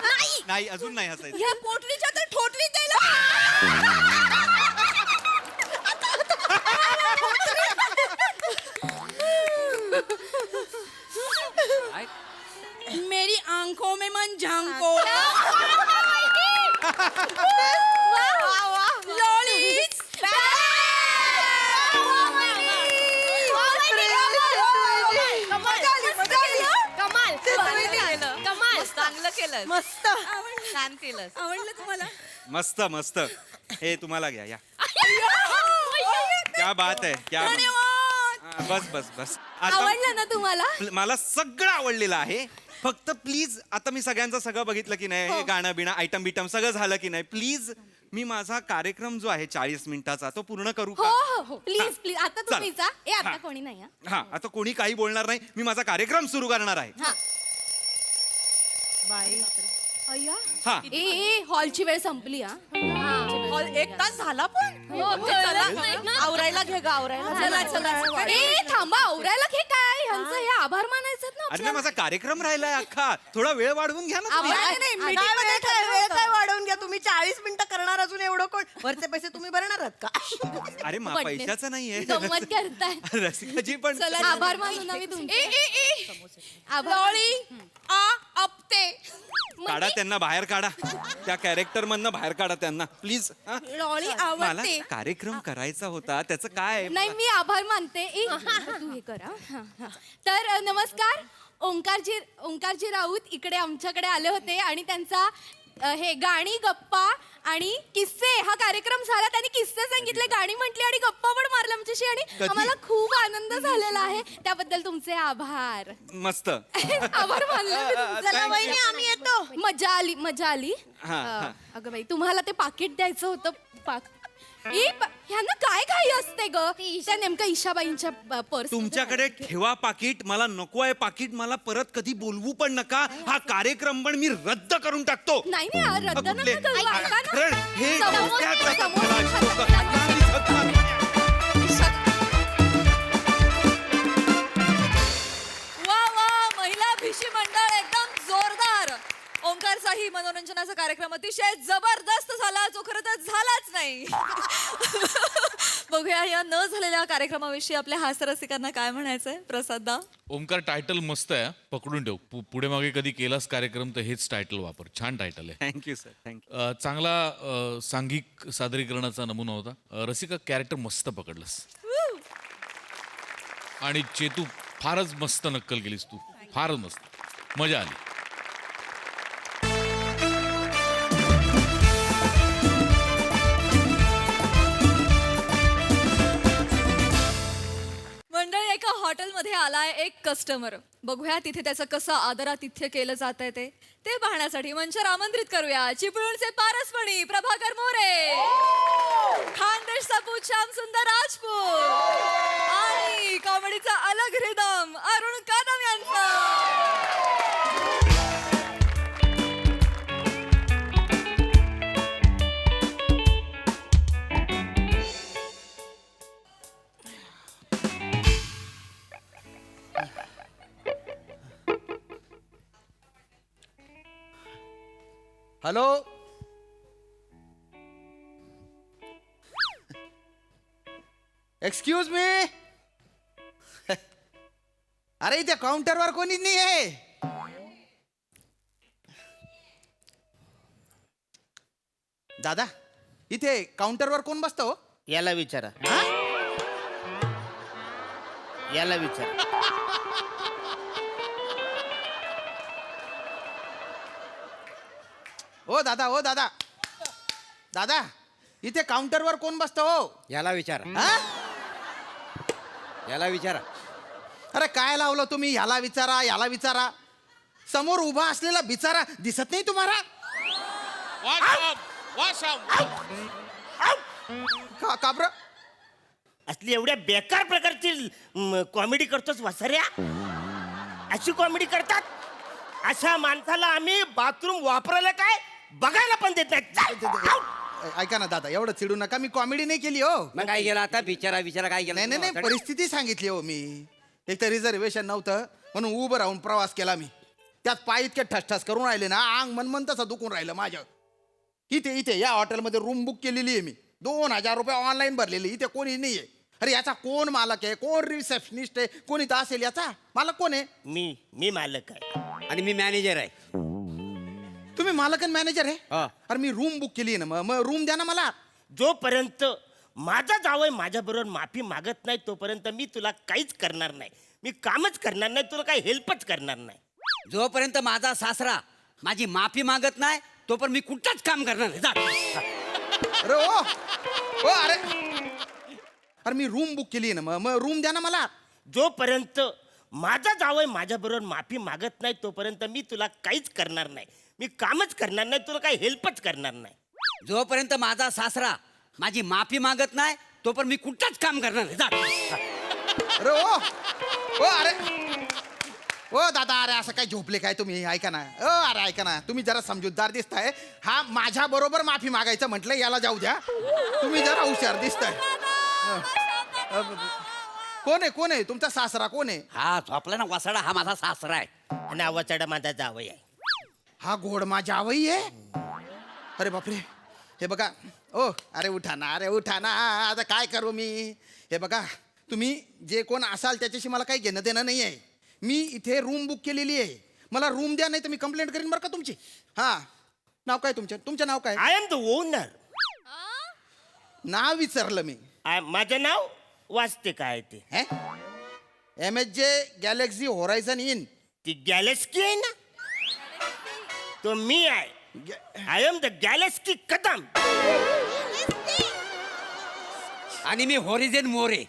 नाही. नाही अजून नाही हसायचं. या पोटलीच्या तर ठोटली द्यायला. मस्त छान केलं. आवडलं तुम्हाला मस्त मस्त. हे तुम्हाला घ्या या. क्या बात आहे क्या बात. बस बस बस. आता आवडलं ना तुम्हाला? मला सगळं आवडलेलं आहे. फक्त प्लीज आता मी सगळ्यांचं सगळं बघितलं की नाही, हे गाणं बिणं आयटम बिटम सगळं झालं की नाही, प्लीज मी माझा कार्यक्रम जो आहे 40 मिनिटाचा तो पूर्ण करू हो का? हो हो प्लीज प्लीज आता चला. तुम्ही जा. आता हा. कोणी नाही हा. हा आता कोणी काही बोलणार नाही, मी माझा कार्यक्रम सुरू करणार आहे. हा. अय्या हा ए हॉलची वेळ संपली हा. एक तास झाला पण आवरायला घे ग आवरायला ए थांबा आवरायला घे काय ह्यांचं हे आभार मानायचं ना अरे नाही, माझा कार्यक्रम राहिलाय अख्खा. थोडा वेळ वाढवून घ्या ना तुम्ही. वेळ काय वाढवून घ्या तुम्ही 40 मिनिटं करणार अजून एवढं कोण वरचे पैसे तुम्ही भरणार आहात का अरे पैशाचं नाहीये. गंमत करताय. रसिकाजी पण चला आभार मानू ना मी तुमचे. आभार. काढा त्यांना बाहेर काढा, त्या कॅरेक्टर मधनं बाहेर काढा त्यांना प्लीज. लॉळी मला आवडते. कार्यक्रम करायचा होता, त्याचं काय. नाही मी आभार मानते. तू हे करा. तर नमस्कार. ओंकारजी राऊत इकडे आमच्याकडे आले होते आणि त्यांचा हे गाणी गप्पा आणि किस्से हा कार्यक्रम झाला. त्यांनी किस्से सांगितले, गाणी म्हटली आणि गप्पा पण मारल्या आमच्याशी आणि आम्हाला खूप आनंद झालेला आहे. त्याबद्दल तुमचे आभार. मस्त. आभार मानले मी तुमचे. चला वहिनी आम्ही येतो. मजा आली मजा आली. अगं बाई तुम्हाला ते पाकिट द्यायचं होतं. ह्यांना काय घाई असते ग त्या नेमकं ईशाबाईंच्या पर्स. तुमच्याकडे ठेवा पाकिट, मला नको आहे पाकिट. मला परत कधी बोलवू पण नका. हा कार्यक्रम पण मी रद्द करून टाकतो. नाही नाही रद्द कुठले? नका करू. ऐका ना. खरं, हे समोर- डोक्यात समोर- जातं मला. आता मी झक मारतो. वा वा महिला भिशी मंडळ एकदम जोरदार. ओंकारचाही मनोरंजनाचा कार्यक्रम अतिशय जबरदस्त झाला, जो खरं तर झालाच नाही. बघूया या न झालेल्या कार्यक्रमाविषयी आपल्या हास्यरसिकांना काय म्हणायचंय. प्रसाददा. ओमकार टायटल मस्त आहे, पुढे ठेव. पुढे मागे कधी केलास कार्यक्रम तर हेच टायटल वापर. छान टायटल आहे. Thank you sir thank you. चांगला सांघिक सादरीकरणाचा नमुना होता. रसिका कॅरेक्टर मस्त पकडलंस आणि चेतू फारच मस्त नक्कल केलीस तू. फारच मस्त मजा आली. मंडळी एका हॉटेलमध्ये आलाय एक कस्टमर. बघूया तिथे त्याचं कसं आदरातिथ्य केलं जात आहे ते पाहण्यासाठी मंचावर आमंत्रित करूया चिपळूणचे पारसमणी प्रभाकर मोरे, खानदेश सपूत श्याम सुंदर राजपूत आणि कॉमेडीचा अलग रिदम अरुण कदम यांचा. Hello excuse me. अरे इथे काउंटरवर कोणीच नाही आहे. दादा इथे काउंटरवर कोण बसतो? याला विचारा. याला विचारा. ओ दादा ओ दादा दादा इथे काउंटरवर कोण बसतो हो? याला विचारा. हा? याला विचारा. अरे काय लावलं तुम्ही? याला विचारा याला विचारा. समोर उभा असलेला बिचारा दिसत नाही तुम्हाला? का बरं? असली एवढ्या बेकार प्रकारची कॉमेडी करतोस वसऱ्या. अशी कॉमेडी करतात. अशा माणसाला आम्ही बाथरूम वापरायला काय बघायला पण देत नाही. ऐका ना दादा एवढं चिडू नका. मी कॉमेडी नाही केली हो. मग काय केलं आता? विचारा काय केलं? नाही नाही परिस्थिती सांगितली हो मी. एक तर रिझर्वेशन नव्हतं म्हणून उभं राहून प्रवास केला मी. त्यात पाय इतके ठसठस करून राहिले ना, अंग मन तसं दुखून राहिलं माझ्या. इथे या हॉटेलमध्ये रूम बुक केलेली आहे मी. 2000 रुपये ऑनलाईन भरलेले. इथे कोणी नाहीये. अरे याचा कोण मालक आहे, कोण रिसेप्शनिस्ट आहे, कोणी तर असेल. याचा मालक कोण आहे? मी मालक आहे आणि मी मॅनेजर आहे. तुम्ही मालक आणि मॅनेजर आहे हा. अरे मी रूम बुक केली आहे ना मग रूम द्या ना मला. जोपर्यंत माझा जावई माझ्याबरोबर माफी मागत नाही तोपर्यंत मी तुला काहीच करणार नाही. मी कामच करणार नाही, तुला काही हेल्पच करणार नाही. जोपर्यंत माझा सासरा माझी माफी मागत नाही तोपर्यंत मी कुठलंच काम करणार नाही. जा. अरे ओ अरे मी रूम बुक केली आहे ना मग रूम द्या ना मला. जोपर्यंत माझा जावई माझ्याबरोबर माफी मागत नाही तोपर्यंत मी तुला काहीच करणार नाही. मी कामच करणार नाही, तुला काही हेल्पच करणार नाही. जोपर्यंत माझा सासरा माझी माफी मागत नाही तोपर्यंत मी कुठलंच काम करणार नाही. जा. अरे ओ दादा अरे असं काय झोपले काय तुम्ही? ऐका ना अरे ऐका ना, तुम्ही जरा समजूतदार दिसताय. हा माझ्या बरोबर माफी मागायचं म्हटलं, याला जाऊ द्या. तुम्ही जरा हुशार दिसताय. कोण आहे तुमचा सासरा? कोण आहे? हा झोपला ना वासाडा, हा माझा सासरा आहे. आणि आवाचाडा माझा जावई आहे. हा गोड माझ्या आवई आहे. अरे बापरे, हे बघा. अरे उठा ना आता काय करू मी? हे बघा, तुम्ही जे कोण असाल त्याच्याशी मला काही घेणं देणं नाही आहे. मी इथे रूम बुक केलेली आहे. मला रूम द्या, नाही तर मी कंप्लेंट करीन बरं का तुमची. हा, नाव काय तुमचं नाव काय? I am the owner. नाव विचारलं मी. माझं नाव वाचते काय ते? MHJ Galaxy Horizon Inn. ती गॅलेक्सी आहे ना, तो मी आहे. I am the Galaxy Kadam. आणि मी Horizon More.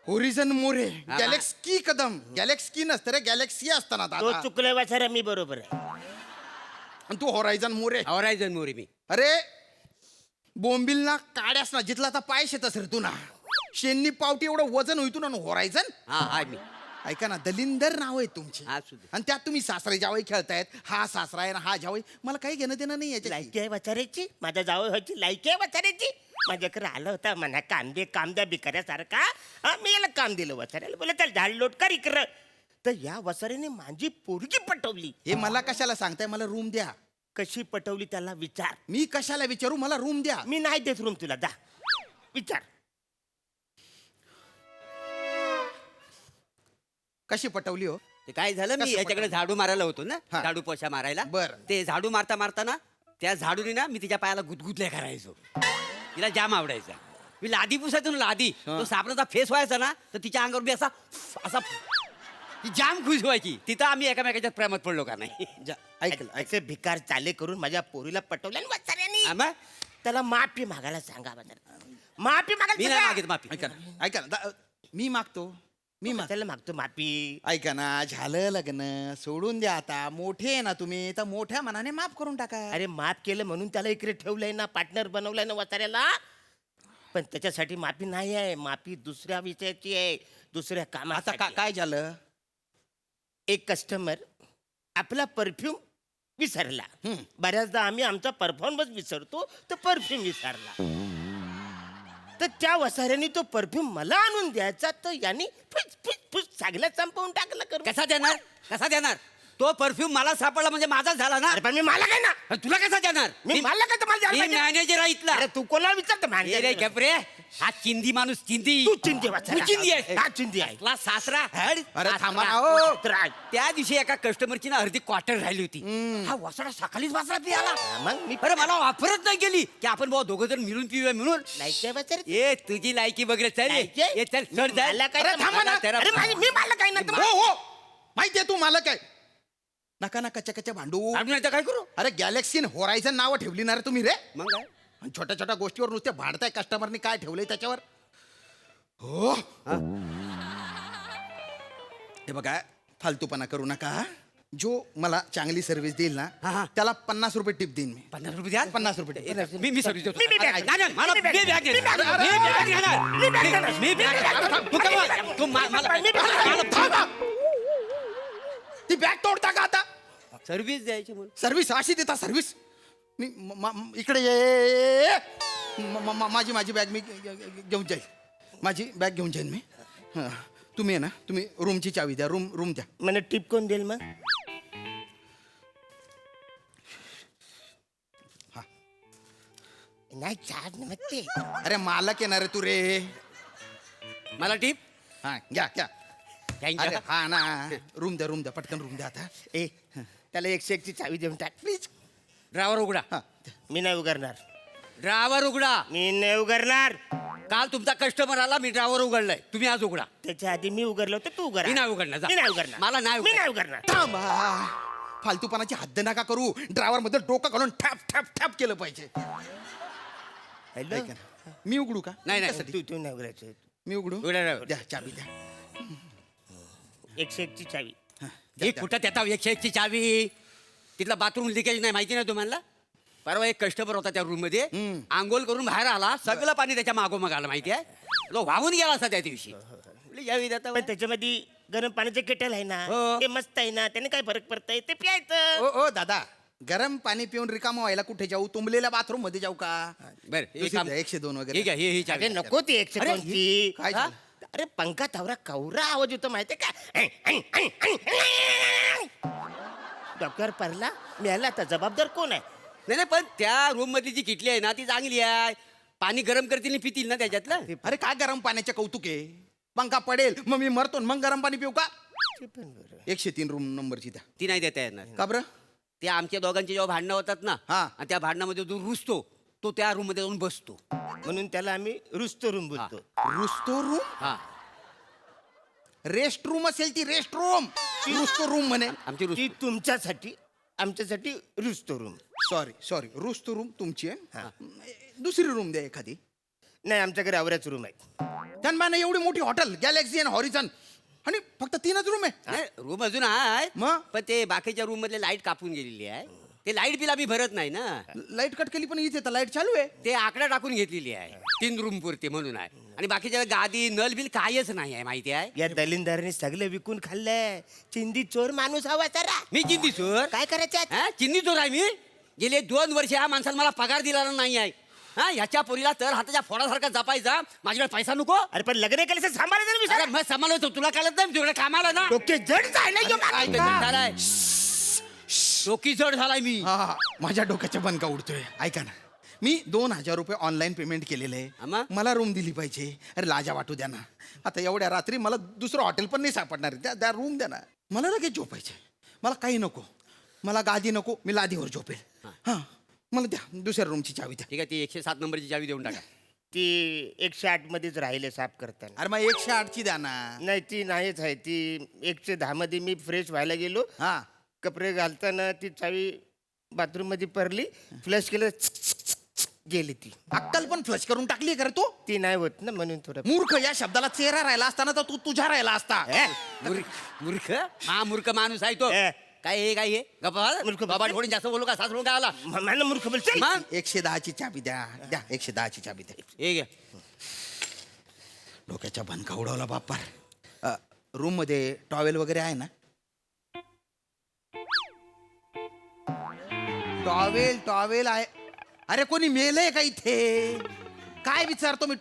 Horizon More. Galaxy Kadam. Galaxy नसतं रे, गॅलेक्सी असतं ना तो दादा. चुकले वाचारा, मी बरोबर आहे. आणि तू होरायझन मोरे. होरायझन मोरे मी. अरे बोंबिल ना काड्यास ना, जिथला आता पाय शेतस रे तू ना. शेन्नी पावटी एवढं वजन होईतून ना होरायझन. हा मी. ऐका ना, दलिंदर नाव आहे तुमची. हा, सुद्धा. आणि त्यात तुम्ही सासरे जावई खेळतायत. हा सासरा आहे ना हा जावई. मला काही घेणं देणं नाही याच्याशी. लायकी आहे वाचाऱ्याची, माझ्या जावं व्हायची लायकी आहे वाचाऱ्याची. माझ्याकडे आला होता म्हणा काम द्या भिकाऱ्यासारखा. मी याला काम दिलं वसाऱ्याला. बोला त्याला झाड लोट कर इकडं. तर या वसाऱ्याने माझी पोरगी पटवली. हे मला कशाला सांगताय? मला रूम द्या. कशी पटवली त्याला विचार. मी कशाला विचारू? मला रूम द्या. मी नाही देत रूम तुला, जा विचार. कशी पटवली हो? ते काय झालं, मी कसं याच्याकडे झाडू मारायला होतो ना, हा. झाडू पोछा मारायला. बरं. ते झाडू मारता ना त्या झाडूने ना मी तिच्या पायाला गुदगुदल्या करायचो. तिला जाम आवडायचा. मी लादी पुसायचो ना, लादी. तो साबणाचा फेस व्हायचा ना, तर तिच्या अंगावर मी असा ती जाम खुश व्हायची. तिथं आम्ही एकामेकाच्या प्रेमात पडलो का नाही. ऐसे भिकार चाले करून माझ्या पोरीला पटवलं ना वसाऱ्याने. आम्हा? त्याला माफी मागायला सांगा. माफी मी नाही मागायला मागित माफी. ऐका ना, मी मागतो. त्याला मागतो माफी. ऐका ना, झालं लग्न, सोडून द्या आता. मोठे आहे ना तुम्ही, तर मोठ्या मनाने माफ करून टाका. अरे माफ केलं म्हणून त्याला इकडे ठेवलंय ना, पार्टनर बनवलंय ना वसाऱ्याला. पण त्याच्यासाठी माफी नाही आहे. माफी दुसऱ्या विषयाची आहे, दुसऱ्या आता कामाचा. काय झालं? एक कस्टमर आपला परफ्यूम विसरला. बऱ्याचदा आम्ही आमचा परफॉर्मन्स विसरतो, तर परफ्यूम विसरला. तर त्या वसाऱ्याने तो परफ्यूम मला आणून द्यायचा, तर यांनी फुस फुस फुस चांगला संपवून टाकला. करून कसा देणार? तो परफ्यूम मला सापडला म्हणजे माझा झाला ना. अरे पण मी मालक आहे ना. अरे तुला कसा देणार? मी मालक आहे तर मला द्यायला मी पाहिजे. मॅनेजर आहे इथला. अरे तू कोणाला विचारतो ए रे गपरे, हा चिंदी माणूस. चिंदी. तू चिंदी वाचायला. तू चिंदी आहे. हा चिंदी आहे. ला सासरा हड. अरे थांबा ना, सासरा. हो. तर आहे. त्या दिवशी एका कस्टमरची ना अर्धी क्वार्टर राहिली होती. हा वसाडा सकाळीच वाचला पियाला. मग मी अरे मला वापरत नाही गेली की आपण भाऊ दोघं जण मिळून पिऊया म्हणून. लायकी आहे वसाऱ्याची. ए तुझी लायकी वगैरे चल. लायकी आहे? ये चल चढ जा. मालक आहे अरे ना, थांबा ना. मालक. अरे मी मालक आहे ना. तर हो माहितीये तू मालक आहे. नका ना कच्च्या भांडू. अजून आता काय करू? अरे गॅलेक्सी होरायझन नावं ठेवली ना रे तुम्ही रे. मग काय? आणि छोट्या छोट्या गोष्टीवर नुसते भांडताय. कस्टमरनी काय ठेवलंय त्याच्यावर? हो, हे बघा, फालतूपणा करू नका. जो मला चांगली सर्व्हिस देईल ना, त्याला 50 रुपये टिप देईन मी. 50 रुपये द्या. 50 रुपये. मी सर्विस देतो. मी बॅग- नाही, नाही, मला मी बॅग देणार. मी बॅग देणार. मी बॅग देणार. तू कमा- तू मला ती बॅग तोडता का आता? सर्व्हिस द्यायची म्हणून. सर्व्हिस अशी देता सर्व्हिस? मी इकडे ये. माझी बॅग मी घेऊन जाईल. माझी बॅग घेऊन जाईन मी. हां, तुम्ही आहे ना, तुम्ही रूमची चावी द्या. रूम द्या. मला टिप कोण देईल मग? नाही चार नमस्ते. अरे मालक येणार रे तू रे. मला टीप. हा, घ्या. थँक्यू. अरे हा ना, रूम द्या पटकन रूम द्या आता. ए त्याला 101 ची चावी देऊन टाक प्लीज. ड्रायव्हर उघडा. मी नाही उघडणार. ड्रायव्हर उघडा. मी नाही उघडणार. काल तुमचा कस्टमर आला, मी ड्रायव्हर उघडलाय, तुम्ही आज उघडा. त्याच्या आधी मी उघडलो होतं, तू उघड. मी नाही उघडणार, जा. मी नाही उघडणार. मला नाही मी नाही उघडणार. उघडणार. थांबा, फालतूपणाची हद्द नका करू. ड्रायव्हर मध्ये डोकं घालून ठॅप ठॅप ठॅप केलं पाहिजे. हॅलो. ऐका ना, मी उघडू का? नाही, नाही. कशासाठी? तू नाही उघडायचं. मी उघडू? उघडा ड्रायव्हर. द्या चाबी द्या. 101 ची चावी. ही कुठं त्याचा 101 ची चावी? तिथला बाथरूम लिकेज नाही माहिती नाही तुम्हाला? परवा एक कस्टमर होता त्या रूम मध्ये, आंघोळ करून बाहेर आला, सगळं पाणी त्याच्या मागोमाग आलं माहिती आहे. तो वाहून गेला असा त्या दिवशी. यावी जाता पण त्याच्यामध्ये गरम पाण्याचे केटल आहे ना, हो. ते मस्त आहे ना, त्याने काय फरक पडतंय ते प्यायचं. ओ ओ दादा, गरम पाणी पिऊन रिकामा व्हायला कुठे जाऊ? तुंबलेल्या बाथरूम मध्ये जाऊ का? बरं, हे दुसरी काम- द्या, 102 वगैरे. ठीक आहे, ही चावी. अरे नको ती 102 ची. काय हा? झालं? अरे पंखा थावरा कवरा आवाज येतो माहितीये का? डॉक्टर परला मिळाला, आता जबाबदार कोण आहे? नाही नाही, पण त्या रूम मधली जी किटली आहे ना ती चांगली आहे. पाणी गरम करतील आणि पितील ना त्याच्यातलं. अरे काय गरम पाण्याचे कौतुक आहे? पंखा पडेल मग मी मरतो, मग गरम पाणी पिऊ का? 103 रूम नंबरची द्या. ती नाही देता येणार. का बरं? ते आमच्या दोघांची जेव्हा भांडणं होतात ना, हा. आणि त्या भांडणामध्ये जो रुसतो तो त्या रूम मध्ये जाऊन बसतो. म्हणून त्याला आम्ही रुस्तो रूम बोलतो. रुस्तो रूम? हा, रेस्ट रूम असेल ती रेस्ट रूम. रुस्तो रूम म्हणे. आमची ती तुमच्यासाठी, आमच्यासाठी रुस्तो रूम. सॉरी सॉरी, रुस्तो रूम तुमची आहे. दुसरी रूम द्या एखादी. नाही, आमच्याकडे आवऱ्याच रूम आहे. त्यांना एवढी मोठी हॉटेल, गॅलेक्सी आणि हॉरिझन, आणि फक्त 3च रूम आहे. रूम अजून आहे, मग? पण ते बाकीच्या रूम मधले लाईट कापून गेलेली आहे. ते लाईट बिल आम्ही भरत नाही ना. लाईट कट केली पण इथे तर लाईट चालू आहे. ते आकडा टाकून घेतलेली आहे 3 रूम पुरते म्हणून आहे. आणि बाकीच्या गादी नल बिल काहीच नाही आहे माहिती आहे. या दलिंदाराने सगळं विकून खाल्लंय. चिंदी चोर माणूस हवा जरा. मी चिंती चोर? काय करायचं आता? हा, चिंदी चोर आहे मी? गेले 2 वर्ष ह्या माणसाला मला पगार दिला नाही आहे. हा, ह्याच्या पोरीला तर हाताच्या फोडासारखा जपायचा, माझ्याकडे पैसा नको. अरे पण लग्न केलं सांभाळायचं ना अरे विचार. मग सांभाळतो, तुला कळत नाही? तुझ्याकडे कामाला ना. डोके जड झालंय ह्यो माणूस. झालाय डोकी जड झालाय मी. हा, माझ्या डोक्याच्या बनका उडतोय. ऐका ना, मी 2000 रुपये ऑनलाईन पेमेंट केलेलं आम्हा? आहे. मला रूम दिली पाहिजे. अरे लाजा वाटू द्या ना. आता एवढ्या रात्री मला दुसरं हॉटेल पण नाही सापडणार. त्या रूम द्या ना. मला लगेच झोपायचे. मला काही नको. मला गादी नको, मी लादीवर झोपेल. हा, मला द्या दुसऱ्या रूमची चावी द्या. ठीक आहे, ती 107 नंबरची चावी देऊन टाका. ती 108 मध्येच राहिले साफ करताना. अरे मग 108 ची द्या ना. नाही, ती नाहीच आहे. ती 110 मध्ये मी फ्रेश व्हायला गेलो, हा, कपडे घालताना ती चावी बाथरूम मध्ये पडली, फ्लश केलं, गेली ती. अक्कल पण फ्लश करून टाकली खरं तू. ती नाही होत ना, म्हणून थोडं. मूर्ख, या शब्दाला चेहरा राहिला असताना तर तू तुझ्या राहिला असता. मूर्ख मूर्ख माणूस आहे तो. ए. काय हे काय हे गप्पा मूर्ख बाबा थोडी जास्त बोलू का? सासरून काय आला मला मूर्ख बोलते. मग 110 ची चाबी द्या. द्या 110 ची चाबी द्या. हे घ्या. डोक्याच्या बनका उडवला बाप्पा. रूम मध्ये टॉवेल वगैरे आहे ना? टॉवेल टॉवेल आहे. अरे कोणी मेलंय का इथे? काय विचारतो मी?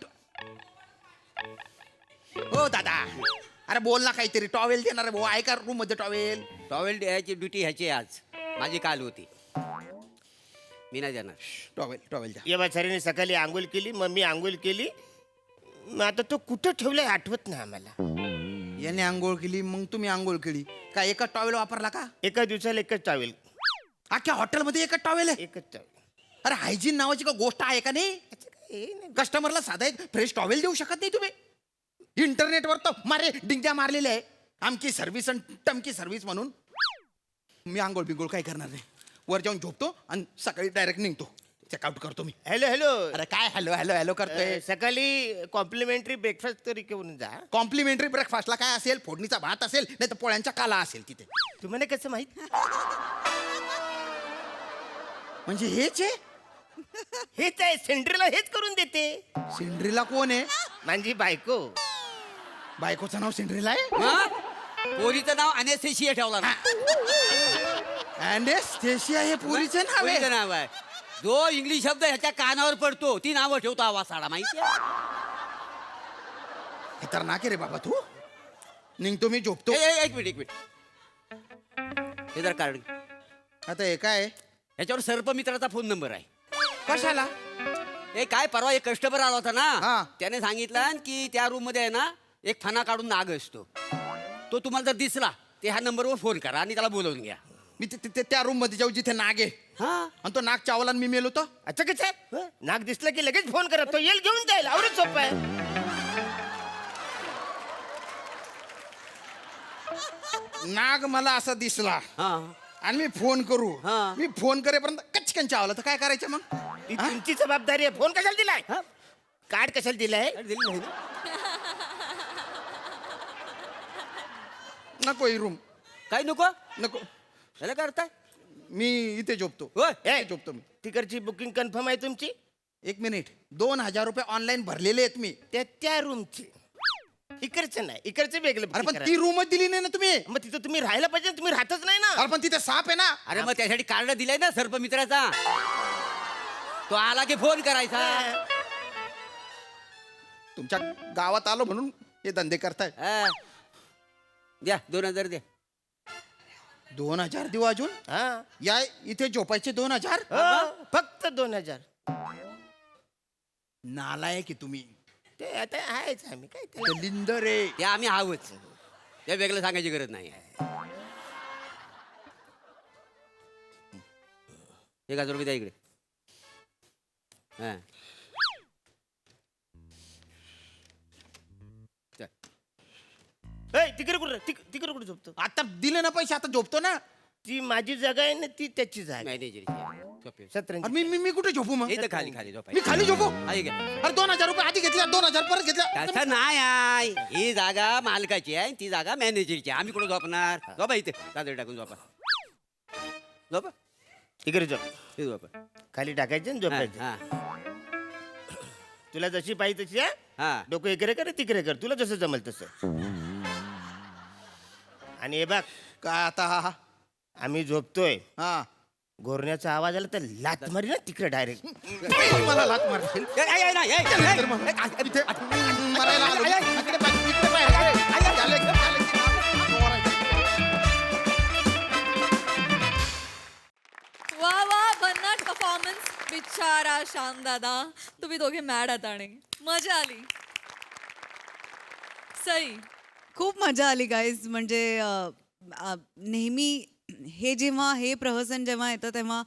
हो दादा, अरे बोल ना काहीतरी. टॉवेल देणार आहे भाऊ, आहे का रूम मध्ये टॉवेल? टॉवेल द्यायची ड्युटी ह्याची आज. माझी काल होती, मी नाही देणार. टॉवेल टॉवेल द्या. या बाचारीने सकाळी आंघोळ केली, मग मी आंघोळ केली. मग आता तो कुठं ठेवलाय आठवत नाही आम्हाला. याने आंघोळ केली, मग तुम्ही आंघोळ केली. काय एकच टॉवेल वापरला का? एका दिवसाला एकच टावेल. अख्ख्या हॉटेलमध्ये एकच टॉवेल आहे? एकच टावेल. अरे हायजीन नावाची का गोष्ट आहे का नाही? कस्टमरला साधा एक फ्रेश टॉवेल देऊ शकत नाही तुम्ही? इंटरनेटवर तर डिंग्या मारलेल्या आहे, आमची सर्व्हिस आणि टमकी सर्व्हिस म्हणून. मी आंघोळ बिंगोळ काय करणार नाही. वर जाऊन झोपतो आणि सकाळी डायरेक्ट निघतो. चेकआउट करतो मी. Hello hello. अरे काय हॅलो हॅलो हॅलो करतोय? सकाळी कॉम्प्लिमेंटरी ब्रेकफास्ट तरी घेऊन जा. कॉम्प्लिमेंटरी ब्रेकफास्टला काय असेल? फोडणीचा भात असेल, नाही तर पोळ्यांच्या काला असेल तिथे. तुम्हाला कसं माहित? म्हणजे हेच आहे? हेच आहे, सेंट्रीला हेच करून देते. सिंड्रीला कोण आहे? माझी बायको. बायकोचं नाव सिंड्रीला आहे? मग पोरीचं नाव अनेस्थेशिया ठेवला ना. अनेस्थेशिया हे पुरीचं नाव पोरीचं आहे? नाव आहे. जो इंग्लिश शब्द ह्याच्या कानावर पडतो ती नावं ठेवतो आवासाला माहिती आहे? खतरनाक आहे रे बाबा तू. निघतो मी, झोपतो. एक मिनिट हे जर कार्ड. आता हे काय आहे? ह्याच्यावर सर्पमित्राचा फोन नंबर आहे. कशाला? हे काय परवा एक कस्टमर आला होता हा. ना, त्याने सांगितलं की त्या रूम मध्ये आहे ना एक फणा काढून नाग असतो. तो तुम्हाला जर दिसला ते ह्या नंबरवर फोन करा आणि त्याला बोलवून घ्या. मी त्या रूम मध्ये जाऊ जिथे नाग आहे हा आणि तो नाग चावला आणि मी मेलो तो अच्छा कसं आहे नाक दिसलं की लगेच फोन करत तो येईल घेऊन जाईल आवडत सोपं आहे नाग मला असा दिसला हा आणि मी फोन करू हा. मी फोन करेपर्यंत कचकन चावला तर काय करायचं मग ती तुमची जबाबदारी आहे फोन कशाला दिलाय कार्ड कशाला दिलाय दिली नाही ना. नको ही रूम काय नको नको त्याला करताय मी इथे झोपतो होय इथे झोपतो मी तिकडची बुकिंग कन्फर्म आहे तुमची 1 मिनिट 2000 रुपये ऑनलाईन भरलेले आहेत मी त्या रूमची इकडचं नाही इकडचं वेगळं अरे booking पण करा. ती रूमच दिली नाही ना तुम्ही मग तिथं तुम्ही राहायला पाहिजे ना, तुम्ही राहतच नाही ना अरे पण तिथे साप आहे ना अरे मग त्यासाठी कार्ड दिलाय ना सर्पमित्राचा तो आला की फोन करायचा तुमच्या गावात आलो म्हणून हे धंदे करताय हा. द्या 2000 द्या 2000 देऊ अजून हा या इथे झोपायचे 2000 हो, फक्त 2000 नालाय की तुम्ही ते आता आहेच आम्ही काय त्याला दलिंदर रे ते आम्ही आहोत ते वेगळं सांगायची गरज नाही 1000 रुपये द्या इकडे हा ए, तिकडे कुठं तिकडे कुठे झोपतो आता दिले ना पैसे आता झोपतो ना ती माझी जागा आहे ना ती त्याची जागा आहे. मॅनेजरची सतरंजी अरे मी कुठे झोपू मग इथं खाली खाली झोपाय मी खाली झोपू आहे का? अरे 2000 रुपये आधी घेतल्या 2000 परत घेतल्या तसं नाही आहे ही जागा मालकाची आहे ती जागा मॅनेजरची आहे आम्ही कुठं झोपणार झोपा इथे चादर टाकून झोपा झोपा तिकडे झोप हे झोपा खाली टाकायचे आणि झोपायचे हा तुला जशी पाहिजे तशी हा? हा डोकं इकडे कर तिकडे कर तुला जसं जमल तसं आणि हे बघ काय आता आम्ही झोपतोय हा घोरण्याचा आवाज आला तर लात मारी ना तिकडे डायरेक्ट मला लात मारतील ए, ए, ए, नाही, ए, ए, तर मग इथे मरायला आलो. इकडे पाय, इकडे पाय. आले, आले. वा वा भन्नाट परफॉर्मन्स बिचारा श्याम दादा तुम्ही दोघे मॅड आहात आणि मजा आली सई खूप मजा आली गाईज म्हणजे नेहमी हे प्रहसन जेव्हा येतं तेव्हा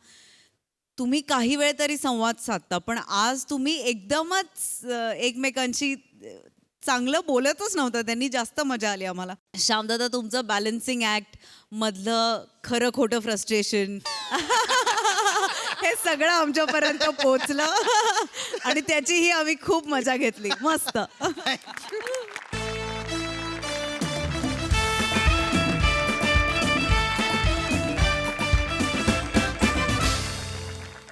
तुम्ही काही वेळ तरी संवाद साधता पण आज तुम्ही एकदमच एकमेकांशी चांगलं बोलतच नव्हतं त्यांनी जास्त मजा आली आम्हाला श्यामदादा तुमचं बॅलन्सिंग ॲक्ट मधलं खरं खोटं फ्रस्ट्रेशन हे सगळं आमच्यापर्यंत पोचलं आणि त्याचीही आम्ही खूप मजा घेतली मस्त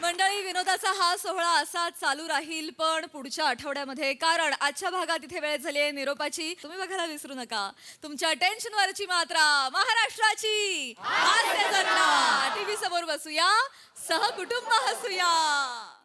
मंडळी विनोदाचा हा सोहळा असा चालू राहील पण पुढच्या आठवड्यामध्ये कारण आजच्या भागात इथे वेळ झाली आहे निरोपाची तुम्ही बघायला विसरू नका तुमच्या टेन्शनवरची मात्रा महाराष्ट्राची टीव्ही समोर बसूया सहकुटुंब हसूया